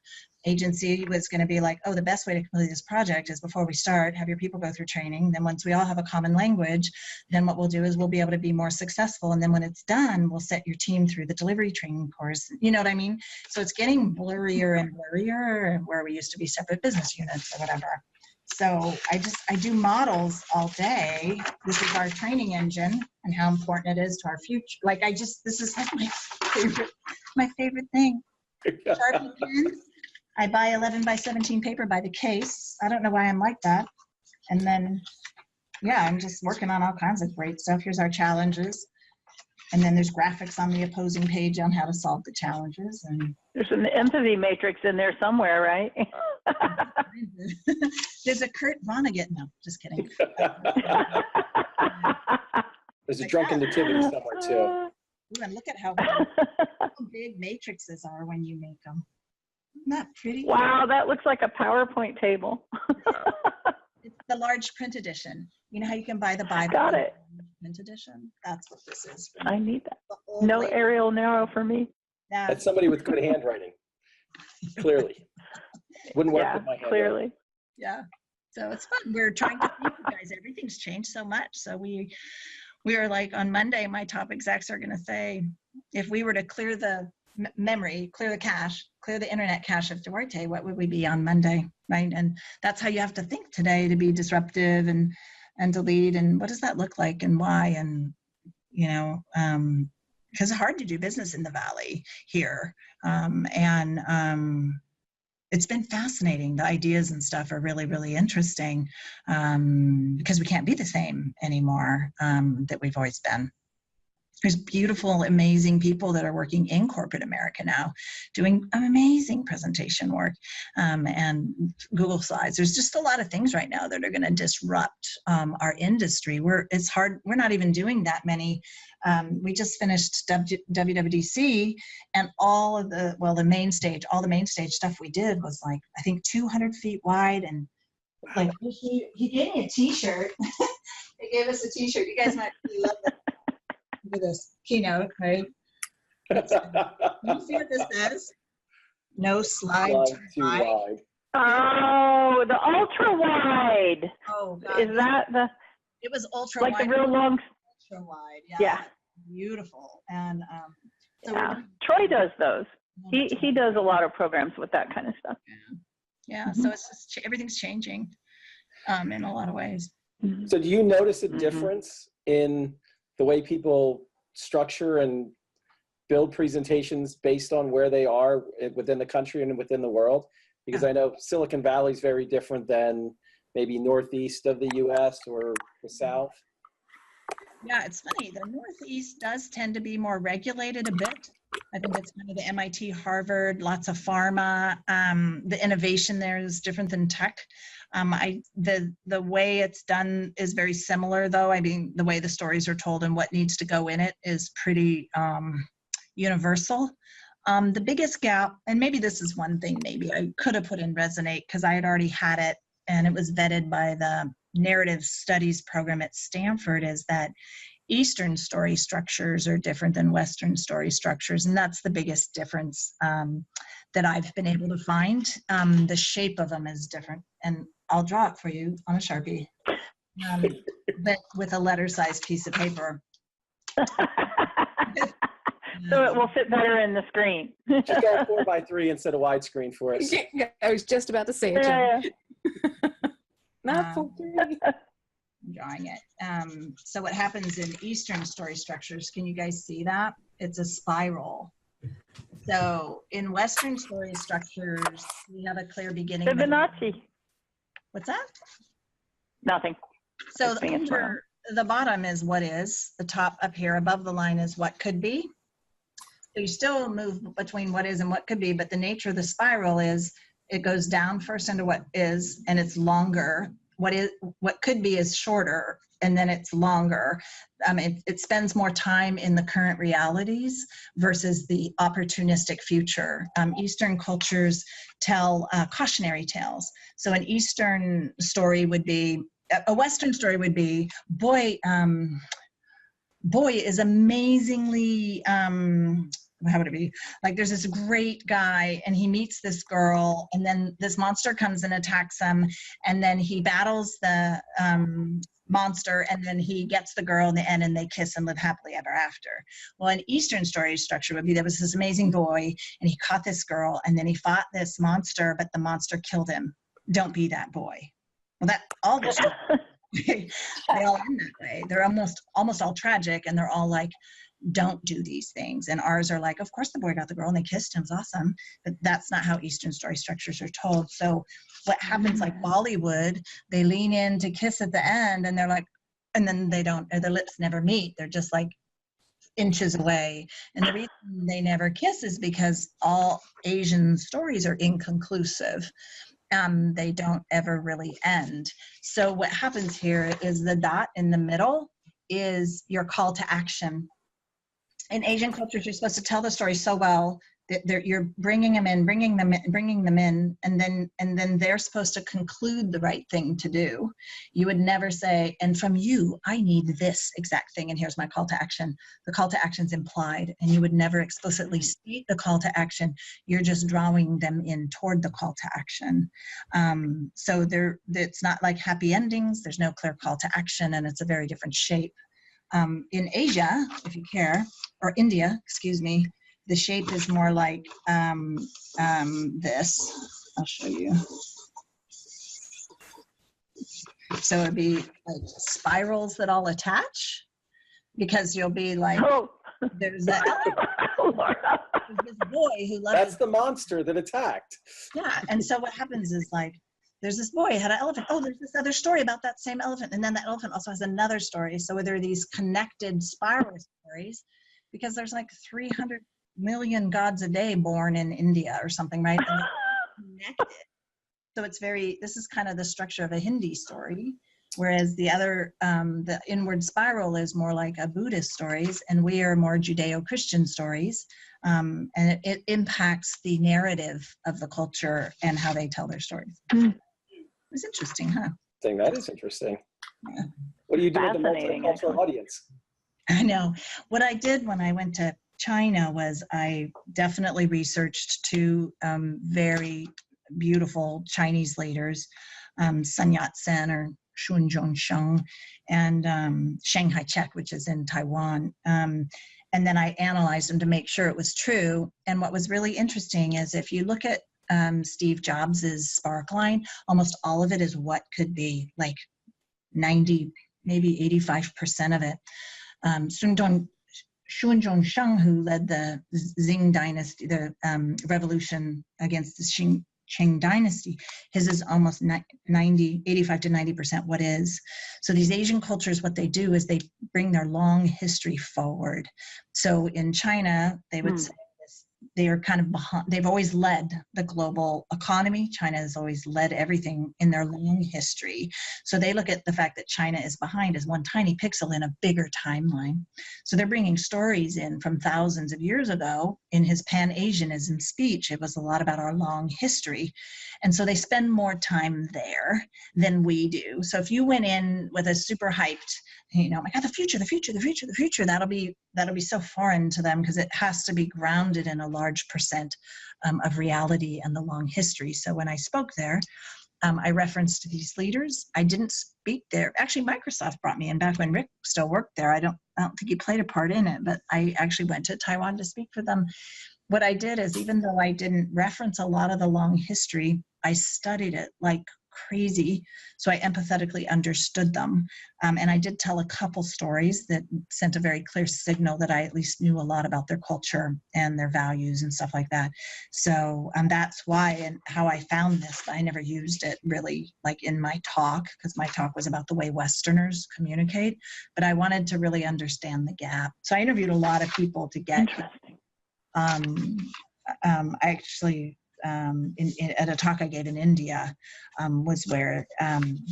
agency was going to be like, oh, the best way to complete this project is before we start, have your people go through training. Then once we all have a common language, then what we'll do is we'll be able to be more successful. And then when it's done, we'll set your team through the delivery training course. You know what I mean? So it's getting blurrier and blurrier where we used to be separate business units or whatever. So I do models all day. This is our training engine and how important it is to our future. Like this is like my favorite thing. Sharpie pens. I buy 11 by 17 paper by the case. I don't know why I'm like that. And then, yeah, I'm just working on all kinds of great stuff. Here's our challenges. And then there's graphics on the opposing page on how to solve the challenges. And There's an empathy matrix in there somewhere, right? there's a Kurt Vonnegut. No, just kidding. There's a drunken nativity somewhere too. Ooh, and look at how big matrices are when you make them. Isn't that pretty? Wow, that looks like a PowerPoint table. It's the large print edition. You know how you can buy the Bible? Got it. Print edition? That's what this is. I need that. No Arial narrow for me. Yeah. That's somebody with good handwriting. Clearly. Wouldn't work Yeah, with my handwriting. clearly. Yeah. So it's fun. We're trying to think, you guys, everything's changed so much. So we are like, on Monday, my top execs are going to say, if we were to clear the memory, clear the cache, clear the internet cache of Duarte, what would we be on Monday, right? And that's how you have to think today to be disruptive and to lead. And what does that look like and why? And, you know, because it's hard to do business in the Valley here. It's been fascinating. The ideas and stuff are really, really interesting because we can't be the same anymore that we've always been. There's beautiful, amazing people that are working in corporate America now, doing amazing presentation work and Google Slides. There's just a lot of things right now that are going to disrupt our industry. It's hard. We're not even doing that many. We just finished WWDC, and all the main stage stuff we did was like, I think 200 feet wide, and like he gave me a T-shirt. He gave us a T-shirt. You guys might really love it. For this keynote, right? You see what this says? No slide too wide. Oh, the ultra wide. Oh, God. Is that the? It was ultra like wide. The real long. Ultra wide. Yeah. Yeah. Beautiful. And so yeah. Troy does those. He does a lot of programs with that kind of stuff. Yeah. Mm-hmm. So it's just everything's changing in a lot of ways. So do you notice a difference in the way people structure and build presentations based on where they are within the country and within the world? Because I know Silicon Valley is very different than maybe northeast of the US or the South. Yeah, it's funny. The Northeast does tend to be more regulated a bit. I think it's kind of the MIT, Harvard, lots of pharma. The innovation there is different than tech. The way it's done is very similar, though. I mean, the way the stories are told and what needs to go in it is pretty universal. The biggest gap, and maybe this is one thing maybe I could have put in Resonate because I had already had it and it was vetted by the narrative studies program at Stanford, is that Eastern story structures are different than Western story structures. And that's the biggest difference that I've been able to find. The shape of them is different. And I'll draw it for you on a Sharpie, but with a letter-sized piece of paper. So it will fit better in the screen. Just go 4x3 instead of widescreen for us. I was just about to say it, John. Not 4:30. I'm drawing it. So what happens in Eastern story structures, can you guys see that? It's a spiral. So in Western story structures, we have a clear beginning. Fibonacci. What's that? Nothing. So under the bottom is what is, the top up here above the line is what could be. So you still move between what is and what could be, but the nature of the spiral is it goes down first into what is, and it's longer. What could be is shorter, and then it's longer. It spends more time in the current realities versus the opportunistic future. Eastern cultures tell cautionary tales. So an Eastern story would be, a Western story would be, boy is amazingly, how would it be? Like there's this great guy and he meets this girl and then this monster comes and attacks him and then he battles the monster and then he gets the girl in the end and they kiss and live happily ever after. Well, an Eastern story structure would be there was this amazing boy and he caught this girl and then he fought this monster, but the monster killed him. Don't be that boy. Well, that all the they all end that way. They're almost all tragic and they're all like, don't do these things. And ours are like, of course the boy got the girl and they kissed him, it's awesome. But that's not how Eastern story structures are told. So what happens, like Bollywood, they lean in to kiss at the end and they're like, and then they don't, or their lips never meet. They're just like inches away. And the reason they never kiss is because all Asian stories are inconclusive. They don't ever really end. So what happens here is the dot in the middle is your call to action. In Asian cultures, you're supposed to tell the story so well that you're bringing them in, and then they're supposed to conclude the right thing to do. You would never say, and from you, I need this exact thing, and here's my call to action. The call to action's implied, and you would never explicitly state the call to action. You're just drawing them in toward the call to action. So it's not like happy endings. There's no clear call to action, and it's a very different shape. In Asia, if you care, or India, excuse me, the shape is more like this. I'll show you. So it'd be like spirals that all attach, because you'll be like, there's that there's this boy who loves. That's the monster that attacked. Yeah, and so what happens is like, there's this boy had an elephant. Oh, there's this other story about that same elephant, and then that elephant also has another story. So there are these connected spiral stories, because there's like 300 million gods a day born in India or something, right? And they're connected. So it's this is kind of the structure of a Hindi story, whereas the other, the inward spiral is more like a Buddhist stories, and we are more Judeo-Christian stories. And it impacts the narrative of the culture and how they tell their stories. It's interesting, huh? That is interesting. Yeah. What do you do with the Fascinating, multicultural actually. audience? I know. What I did when I went to China was I definitely researched two very beautiful Chinese leaders, Sun Yat-sen or Sun Zhongsheng, and Shanghai Chek, which is in Taiwan. And then I analyzed them to make sure it was true. And what was really interesting is if you look at Steve Jobs's Spark line, almost all of it is what could be, like 90, maybe 85% of it. Sun Zhongsheng, who led the Xing dynasty, the revolution against the Qing dynasty, his is almost 85 to 90% what is. So these Asian cultures, what they do is they bring their long history forward. So in China, they would say this, they are kind of behind, they've always led the global economy. China has always led everything in their long history. So they look at the fact that China is behind as one tiny pixel in a bigger timeline. So they're bringing stories in from thousands of years ago. In his Pan-Asianism speech, it was a lot about our long history. And so they spend more time there than we do. So if you went in with a super hyped, you know, oh my God, the future, that'll be so foreign to them, because it has to be grounded in a large percent of reality and the long history. So when I spoke there, I referenced these leaders. I didn't speak there. Actually, Microsoft brought me in back when Rick still worked there. I don't think he played a part in it, but I actually went to Taiwan to speak for them. What I did is, even though I didn't reference a lot of the long history, I studied it like crazy. So I empathetically understood them. And I did tell a couple stories that sent a very clear signal that I at least knew a lot about their culture and their values and stuff like that. So that's why, and how I found this. I never used it really like in my talk, because my talk was about the way Westerners communicate, but I wanted to really understand the gap. So I interviewed a lot of people to get, I actually, at a talk I gave in India, was where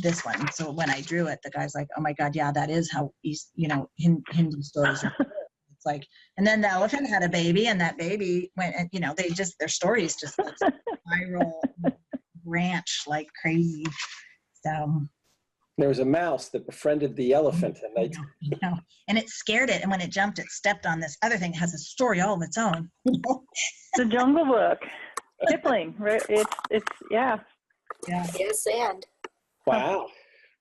this one. So when I drew it, the guy's like, "Oh my God, yeah, that is how Hindu stories are." It's like, and then the elephant had a baby, and that baby went, and their stories just spiral branch like crazy. So there was a mouse that befriended the elephant, and and it scared it, and when it jumped, it stepped on this other thing. It has a story all of its own. The Jungle Book. Kipling, right? It's yeah. Yes, and wow.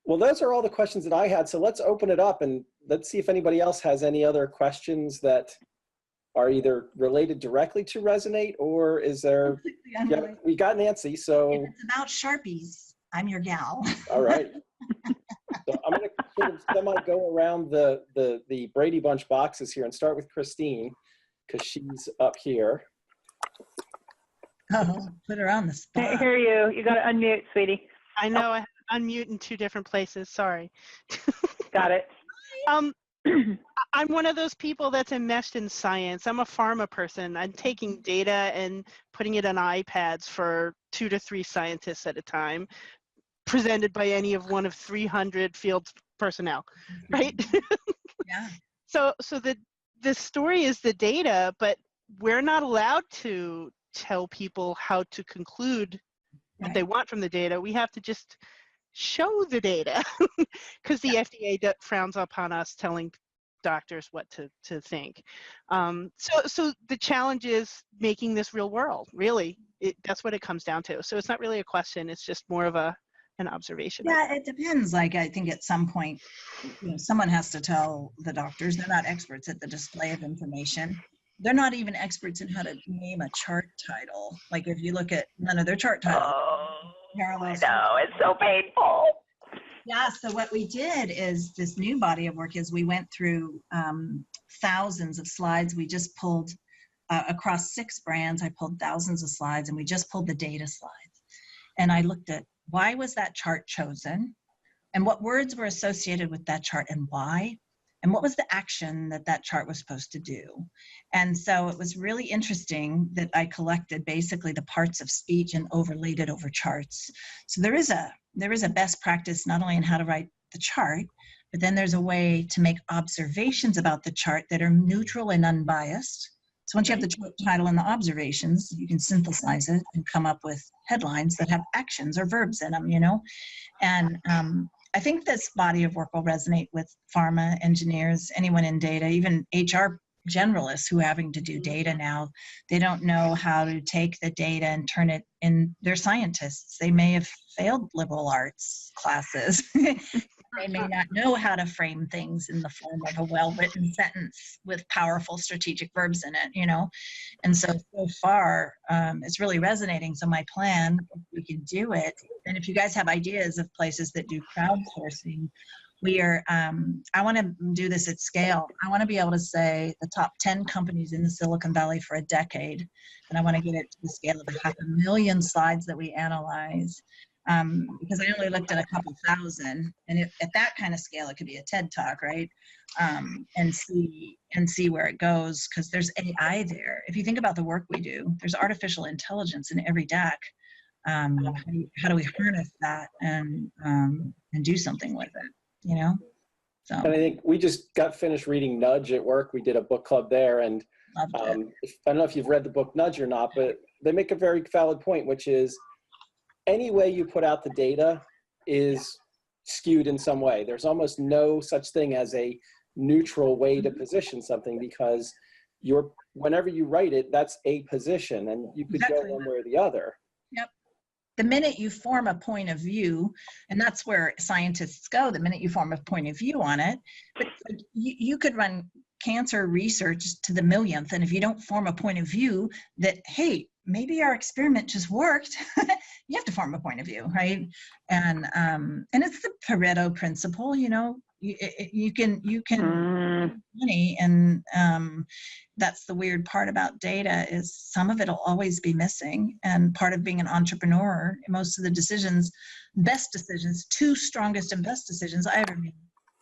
Well, those are all the questions that I had. So let's open it up and let's see if anybody else has any other questions that are either related directly to Resonate, or is there? Yeah, we got Nancy. So if it's about Sharpies, I'm your gal. All right. So I'm going to sort of go around the Brady Bunch boxes here and start with Christine, because she's up here. Oh, put her on the spot. Hear you. You got to unmute, sweetie. I know I have to unmute in 2 different places. Sorry. Got it. I'm one of those people that's enmeshed in science. I'm a pharma person. I'm taking data and putting it on iPads for 2 to 3 scientists at a time, presented by any of one of 300 field personnel, right? Yeah. So the story is the data, but we're not allowed to tell people how to conclude what they want from the data. We have to just show the data because the FDA frowns upon us telling doctors what to think. So the challenge is making this real world, really. That's what it comes down to. So it's not really a question. It's just more of an observation. Yeah, it depends. Like, I think at some point, someone has to tell the doctors. They're not experts at the display of information. They're not even experts in how to name a chart title. Like, if you look at none of their chart titles. I know, it's so painful. Yeah, so what we did is this new body of work is we went through thousands of slides. We just pulled across 6 brands. I pulled thousands of slides, and we just pulled the data slides. And I looked at why was that chart chosen, and what words were associated with that chart, and why, and what was the action that chart was supposed to do. And so it was really interesting that I collected basically the parts of speech and overlaid it over charts. So there is a best practice not only in how to write the chart, but then there's a way to make observations about the chart that are neutral and unbiased. So once you have the chart title and the observations, you can synthesize it and come up with headlines that have actions or verbs in them, And I think this body of work will resonate with pharma engineers, anyone in data, even HR generalists who are having to do data now. They don't know how to take the data and turn it in. They're scientists. They may have failed liberal arts classes. They may not know how to frame things in the form of a well-written sentence with powerful strategic verbs in it, And so far, it's really resonating. So my plan, if we can do it, and if you guys have ideas of places that do crowdsourcing, I want to do this at scale. I want to be able to say the top 10 companies in the Silicon Valley for a decade, and I want to get it to the scale of 500,000 slides that we analyze. Because I only looked at a couple thousand, and at that kind of scale, it could be a TED Talk, right? And see where it goes, because there's AI there. If you think about the work we do, there's artificial intelligence in every DAC. How do we harness that and do something with it? So. And I think we just got finished reading Nudge at work. We did a book club there, and I don't know if you've read the book Nudge or not, but they make a very valid point, which is, any way you put out the data is skewed in some way. There's almost no such thing as a neutral way to position something, because whenever you write it, that's a position, and you could go one way or the other. Yep. The minute you form a point of view, and that's where scientists go, the minute you form a point of view on it, but you could run cancer research to the millionth, and if you don't form a point of view that, hey, maybe our experiment just worked, you have to form a point of view, right? And it's the Pareto principle, you can money, and that's the weird part about data, is some of it will always be missing. And part of being an entrepreneur, most of the decisions, best decisions, 2 strongest and best decisions I ever made,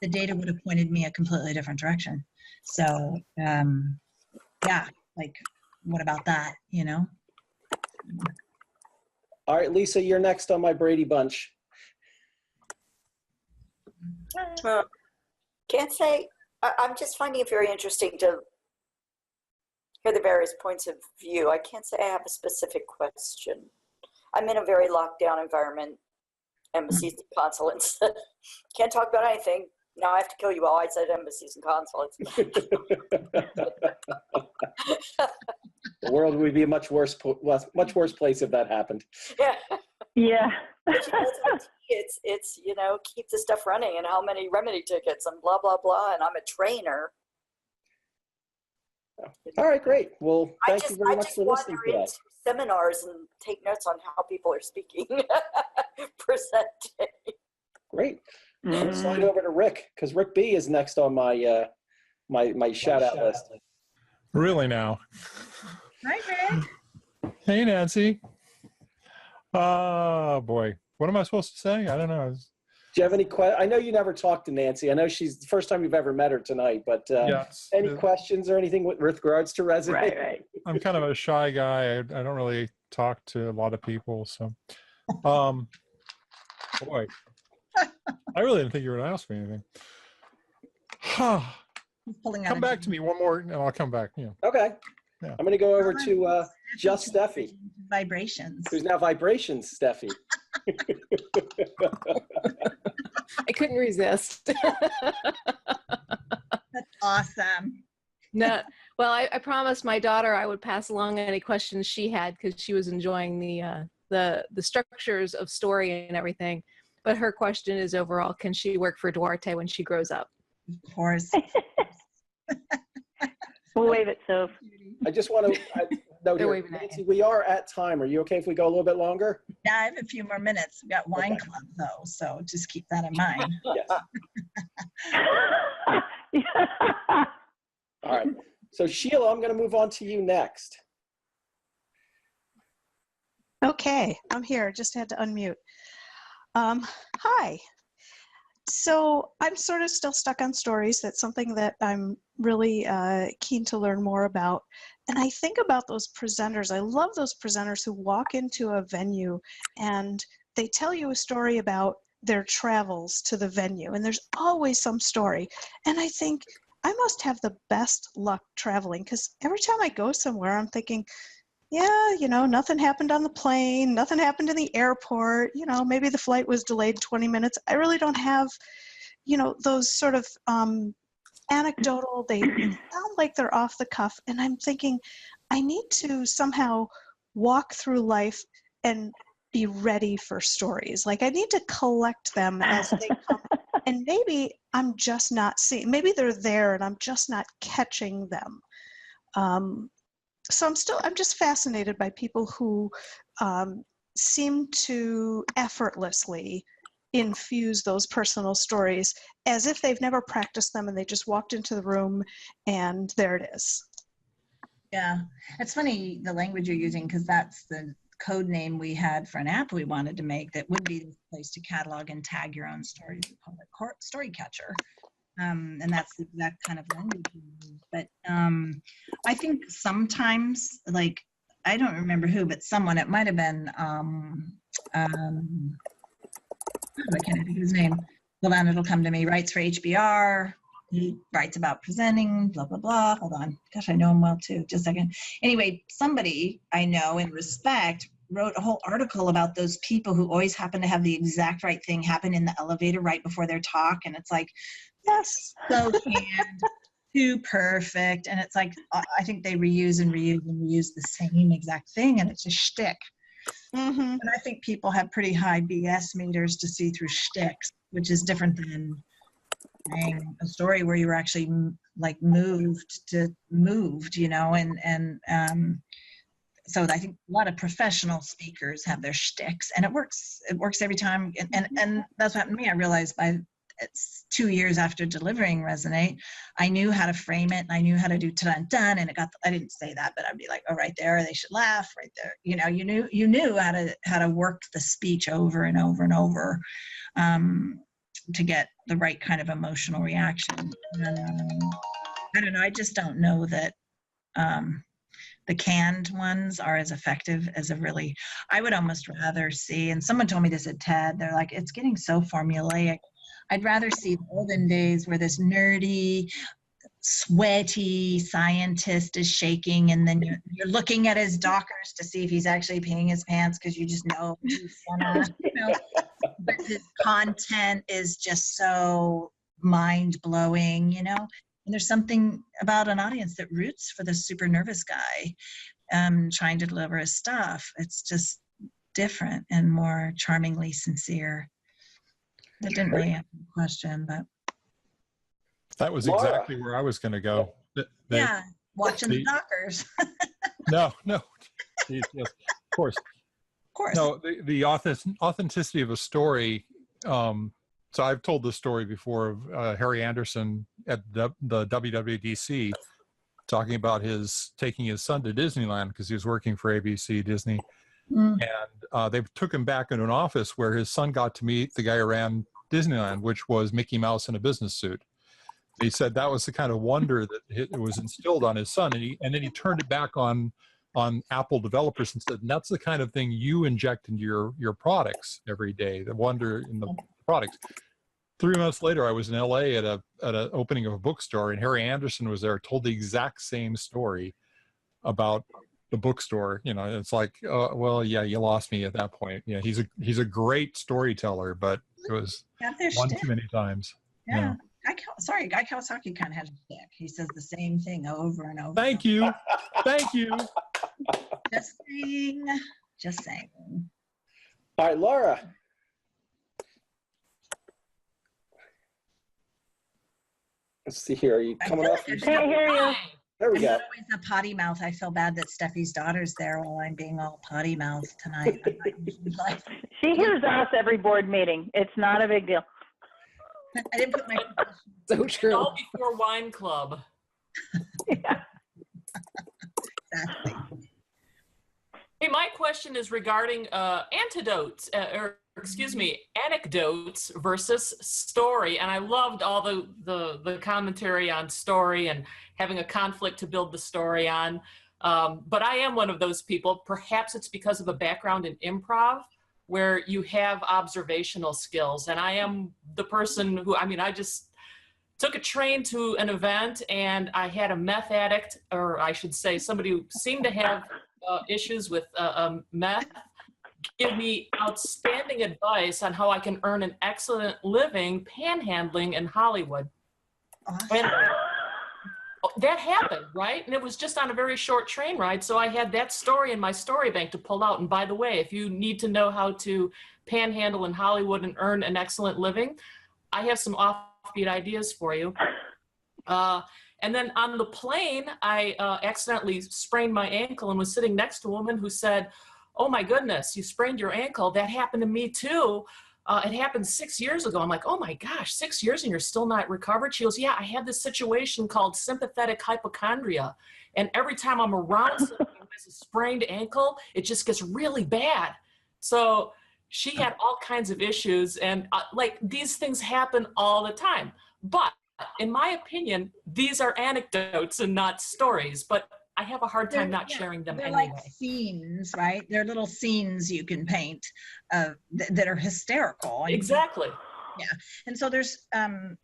the data would have pointed me a completely different direction. So yeah, like, what about that, All right, Lisa, you're next on my Brady Bunch. Can't say. I'm just finding it very interesting to hear the various points of view. I can't say I have a specific question. I'm in a very locked down environment, embassies and consulates. Can't talk about anything. Now I have to kill you all. I said embassies and consulates. The world would be a much worse place if that happened. Yeah. Yeah. But it's keep the stuff running, and how many remedy tickets and blah blah blah, and I'm a trainer. All right, great. Well, thank you very much for listening today. Into seminars and take notes on how people are speaking, presenting. Great. Let's slide over to Rick, because Rick B is next on my my shout out list. Really now? Hi, Rick. Hey, Nancy. Oh, boy. What am I supposed to say? I don't know. Do you have any questions? I know you never talked to Nancy. I know she's the first time you've ever met her tonight, but Yes. any questions or anything with regards to Resonate? Right. I'm kind of a shy guy. I don't really talk to a lot of people. So, boy, I really didn't think you were going to ask me anything. Come back to me one more, and I'll come back. Yeah. Okay. Yeah. I'm going to go over to Just Steffi, Vibrations. who's now Vibrations Steffi. I couldn't resist. That's awesome. No, well, I promised my daughter I would pass along any questions she had because she was enjoying the structures of story and everything. But her question is overall, can she work for Duarte when she grows up? Of course. We'll wave it, Soph. I just want to note They're here, waving at Nancy, you. we are at time. Are you okay if we go a little bit longer? Yeah, I have a few more minutes. We've got wine Okay. club though, so just keep that in mind. Yes. All right. So Sheila, I'm going to move on to you next. Okay, I'm here. Just had to unmute. Hi. So I'm sort of still stuck on stories. That's something that I'm really keen to learn more about. And I think about those presenters. I love those presenters who walk into a venue and they tell you a story about their travels to the venue. And there's always some story. And I think I must have the best luck traveling because every time I go somewhere, I'm thinking, yeah, nothing happened on the plane, nothing happened in the airport, maybe the flight was delayed 20 minutes. I really don't have, those sort of anecdotal, they sound like they're off the cuff. And I'm thinking, I need to somehow walk through life and be ready for stories. Like I need to collect them as they come. And maybe I'm just not seeing, maybe they're there and I'm just not catching them. So I'm just fascinated by people who seem to effortlessly infuse those personal stories as if they've never practiced them and they just walked into the room and there it is. Yeah, it's funny the language you're using because that's the code name we had for an app we wanted to make that would be the place to catalog and tag your own stories. We call it Story Catcher. And that's the exact kind of language we use. But I think sometimes, like, I don't remember who, but someone, it might have been, I can't think of his name. Hold on, it'll come to me. Writes for HBR. He writes about presenting, blah, blah, blah. Hold on. Gosh, I know him well, too. Just a second. Anyway, somebody I know and respect wrote a whole article about those people who always happen to have the exact right thing happen in the elevator right before their talk. And it's like, yes, so canned, too perfect. And it's like, I think they reuse and reuse and reuse the same exact thing. And it's a shtick. Mm-hmm. And I think people have pretty high BS meters to see through shticks, which is different than saying a story where you were actually like moved, and so I think a lot of professional speakers have their shticks, and it works every time. And that's what happened to me. I realized it's 2 years after delivering Resonate, I knew how to frame it, and I knew how to do dun, and I didn't say that, but I'd be like, oh, right there, they should laugh right there. You knew how to work the speech over and over and over to get the right kind of emotional reaction. I don't know. I just don't know that the canned ones are as effective as I would almost rather see, and someone told me this at TED, they're like, it's getting so formulaic. I'd rather see the olden days where this nerdy, sweaty scientist is shaking, and then you're looking at his dockers to see if he's actually peeing his pants because you just know he's gonna, but his content is just so mind-blowing, and there's something about an audience that roots for the super nervous guy trying to deliver his stuff. It's just different and more charmingly sincere. That didn't really answer the question, but That was Laura. exactly where I was going to go. yeah, watching the dockers. No. Jeez, yes, of course. Of course. No, the authenticity of a story So I've told this story before of Harry Anderson at the WWDC talking about taking his son to Disneyland because he was working for ABC Disney. Mm. And they took him back into an office where his son got to meet the guy who ran Disneyland, which was Mickey Mouse in a business suit. He said that was the kind of wonder that it was instilled on his son. And then he turned it back on Apple developers and said, and that's the kind of thing you inject into your products every day, the wonder in the products. 3 months later, I was in LA at an opening of a bookstore, and Harry Anderson was there, told the exact same story about the bookstore. You know, it's like, well, yeah, you lost me at that point. Yeah, he's a great storyteller, but it was one too many times. Yeah. Guy Kawasaki kind of has a stick. He says the same thing over and over. Thank you. Thank you. Just saying. All right, Laura. Let's see here. Are you coming off? Can't hear you. There we I'm go. always a potty mouth. I feel bad that Steffi's daughter's there while I'm being all potty mouth tonight. I'm not usually like, She hears us every board meeting. It's not a big deal. I didn't put my. So And true. all before wine club. Yeah. Exactly. Hey, my question is regarding anecdotes versus story. And I loved all the commentary on story and having a conflict to build the story on. But I am one of those people, perhaps it's because of a background in improv, where you have observational skills. And I am the person who, I just took a train to an event and I had a meth addict, or I should say somebody who seemed to have issues with meth, give me outstanding advice on how I can earn an excellent living panhandling in Hollywood. Awesome. And that happened, right? And it was just on a very short train ride. So I had that story in my story bank to pull out. And by the way, if you need to know how to panhandle in Hollywood and earn an excellent living, I have some offbeat ideas for you. And then on the plane, I accidentally sprained my ankle and was sitting next to a woman who said, "Oh my goodness, you sprained your ankle. That happened to me too. It happened 6 years ago." I'm like, "Oh my gosh, 6 years and you're still not recovered?" She goes, "Yeah, I had this situation called sympathetic hypochondria. And every time I'm around someone who has a sprained ankle, it just gets really bad." So she had all kinds of issues, and like these things happen all the time. But in my opinion, these are anecdotes and not stories, but I have a hard time not sharing them they're anyway. like scenes, right? They're little scenes you can paint that are hysterical. Exactly. Yeah. And so there's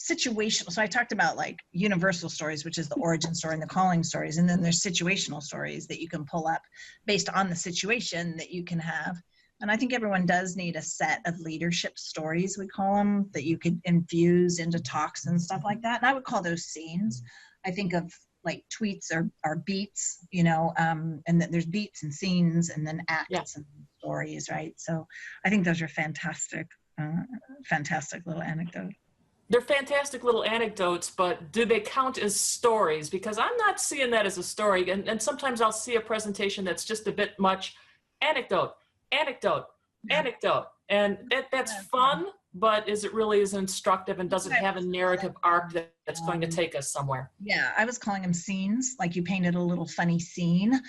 situational. So I talked about like universal stories, which is the origin story and the calling stories. And then there's situational stories that you can pull up based on the situation that you can have. And I think everyone does need a set of leadership stories, we call them, that you could infuse into talks and stuff like that. And I would call those scenes. I think of like tweets or beats, you know, and then there's beats and scenes and then acts and stories, right? So I think those are fantastic little anecdotes. They're fantastic little anecdotes, but do they count as stories? Because I'm not seeing that as a story. And sometimes I'll see a presentation that's just a bit much anecdote. And that's fun, but is it really as instructive and does it have a narrative arc that's going to take us somewhere? Yeah, I was calling them scenes, like you painted a little funny scene.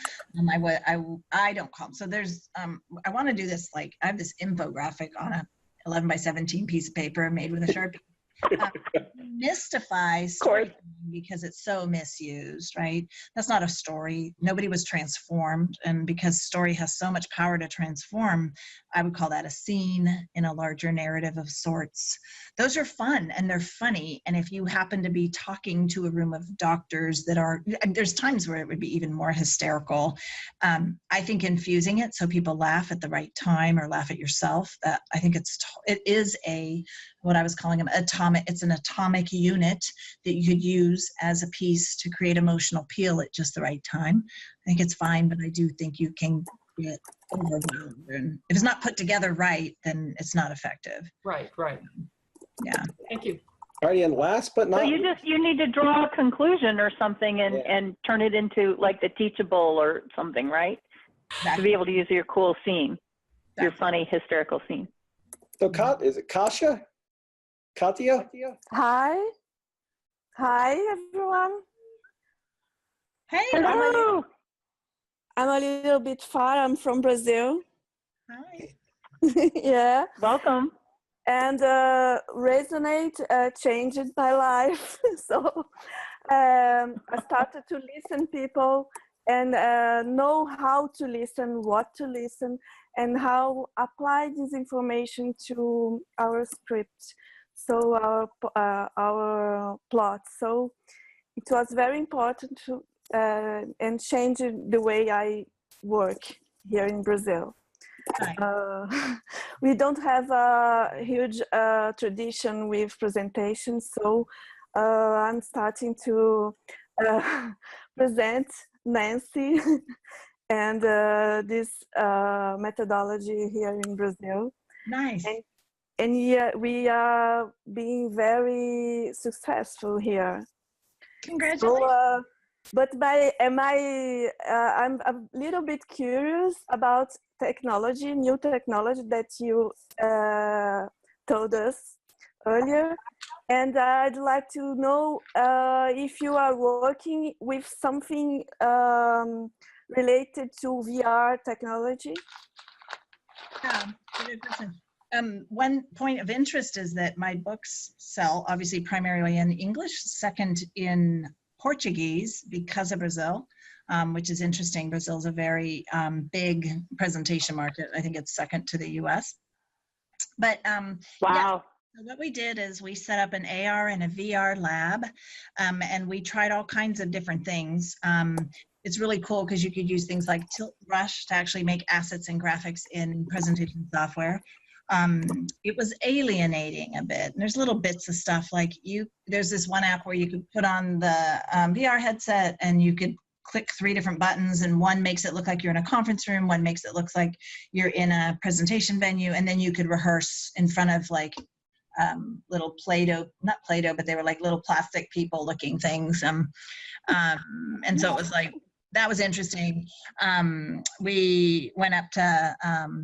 I don't call them. So there's, I want to do this, like I have this infographic on a 11 by 17 piece of paper made with a Sharpie. Mystify storytelling because it's so misused, right? That's not a story. Nobody was transformed. And because story has so much power to transform, I would call that a scene in a larger narrative of sorts. Those are fun and they're funny. And if you happen to be talking to a room of doctors that are, there's times where it would be even more hysterical. I think infusing it so people laugh at the right time or laugh at yourself, that I think it is what I was calling them it's an atomic unit that you could use as a piece to create emotional appeal at just the right time. I think it's fine, but I do think you can get overwhelmed. And if it's not put together right, then it's not effective. Right. Yeah. Thank you. All right, and last but not So you need to draw a conclusion or something and turn it into like the teachable or something, right? Exactly. To be able to use your cool scene, your funny hysterical scene. So is it Kasha? Katia? Hi. Hi, everyone. Hey, Hello. I'm a little bit far. I'm from Brazil. hi. Yeah. Welcome. And Resonate changed my life. So I started to listen people and know how to listen, what to listen, and how apply this information to our script. So our plot. So it was very important to and change the way I work here in Brazil. Hi. We don't have a huge tradition with presentations, so I'm starting to present Nancy and this methodology here in Brazil. Nice. And yeah, we are being very successful here. Congratulations. So, but I'm a little bit curious about technology, new technology that you told us earlier. And I'd like to know if you are working with something related to VR technology. Yeah, good question. One point of interest is that my books sell obviously primarily in English, second in Portuguese because of Brazil, which is interesting. Brazil is a very big presentation market. I think it's second to the US. But Wow. so what we did is we set up an AR and a VR lab, and we tried all kinds of different things. It's really cool because you could use things like Tilt Brush to actually make assets and graphics in presentation software. It was alienating a bit. And there's little bits of stuff like there's this one app where you could put on the VR headset and you could click 3 different buttons, and one makes it look like you're in a conference room, one makes it look like you're in a presentation venue, and then you could rehearse in front of like little Play-Doh, not Play-Doh, but they were like little plastic people looking things. And so it was like, that was interesting. We went up to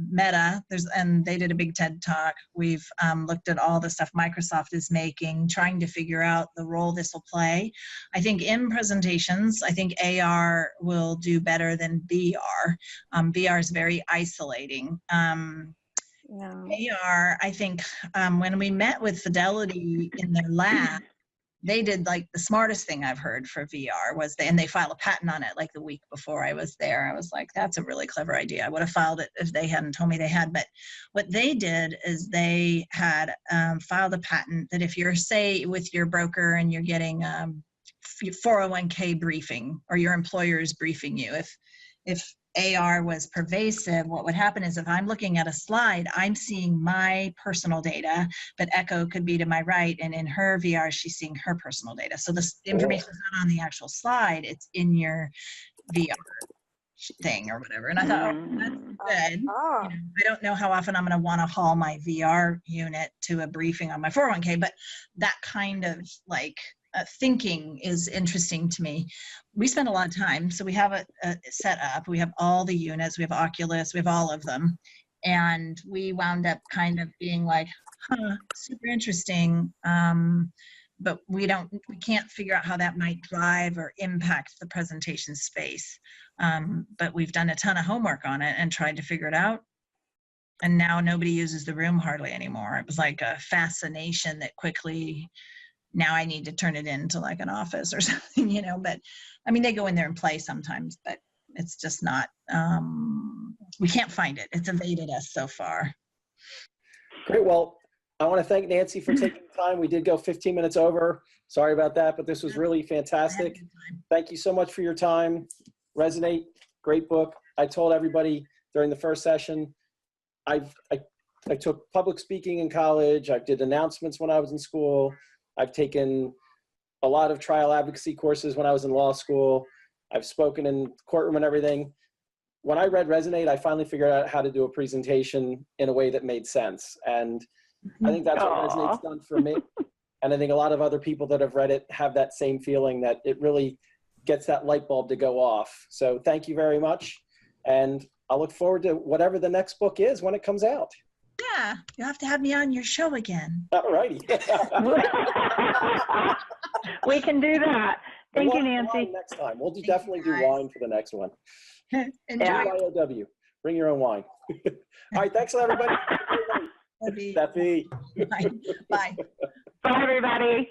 Meta, and they did a big TED Talk. We've looked at all the stuff Microsoft is making, trying to figure out the role this will play. I think in presentations, I think AR will do better than VR. VR is very isolating. AR, I think when we met with Fidelity in their lab, they did like the smartest thing I've heard for VR was and they filed a patent on it like the week before I was there. I was like, that's a really clever idea. I would have filed it if they hadn't told me they had. But what they did is they had filed a patent that if you're, say, with your broker and you're getting 401k briefing, or your employer is briefing you, if AR was pervasive, what would happen is if I'm looking at a slide, I'm seeing my personal data, but Echo could be to my right, and in her VR, she's seeing her personal data. So this information is not on the actual slide, it's in your VR thing or whatever. And I thought, oh, that's good. You know, I don't know how often I'm going to want to haul my VR unit to a briefing on my 401k, but that kind of like thinking is interesting to me. We spend a lot of time, so we have it set up. We have all the units, we have Oculus, we have all of them, and we wound up kind of being like, super interesting, but we can't figure out how that might drive or impact the presentation space. But we've done a ton of homework on it and tried to figure it out. And now nobody uses the room hardly anymore. It was like a fascination that quickly, now I need to turn it into like an office or something, you know, but I mean, they go in there and play sometimes, but it's just not, we can't find it. It's evaded us so far. Great. Well, I want to thank Nancy for taking the time. We did go 15 minutes over. Sorry about that, but this was really fantastic. Thank you so much for your time. Resonate, great book. I told everybody during the first session, I took public speaking in college. I did announcements when I was in school. I've taken a lot of trial advocacy courses when I was in law school. I've spoken in the courtroom and everything. When I read Resonate, I finally figured out how to do a presentation in a way that made sense. And I think that's what Resonate's done for me. And I think a lot of other people that have read it have that same feeling, that it really gets that light bulb to go off. So thank you very much. And I'll look forward to whatever the next book is when it comes out. Yeah, you'll have to have me on your show again. All righty. We can do that. Thank you, Nancy. Wine next time. We'll Thank definitely you, do guys. wine for the next one. Enjoy. Yeah. BYOW. Bring your own wine. All right. Thanks, everybody. Debbie. Steffi. Bye. Bye. Bye, everybody.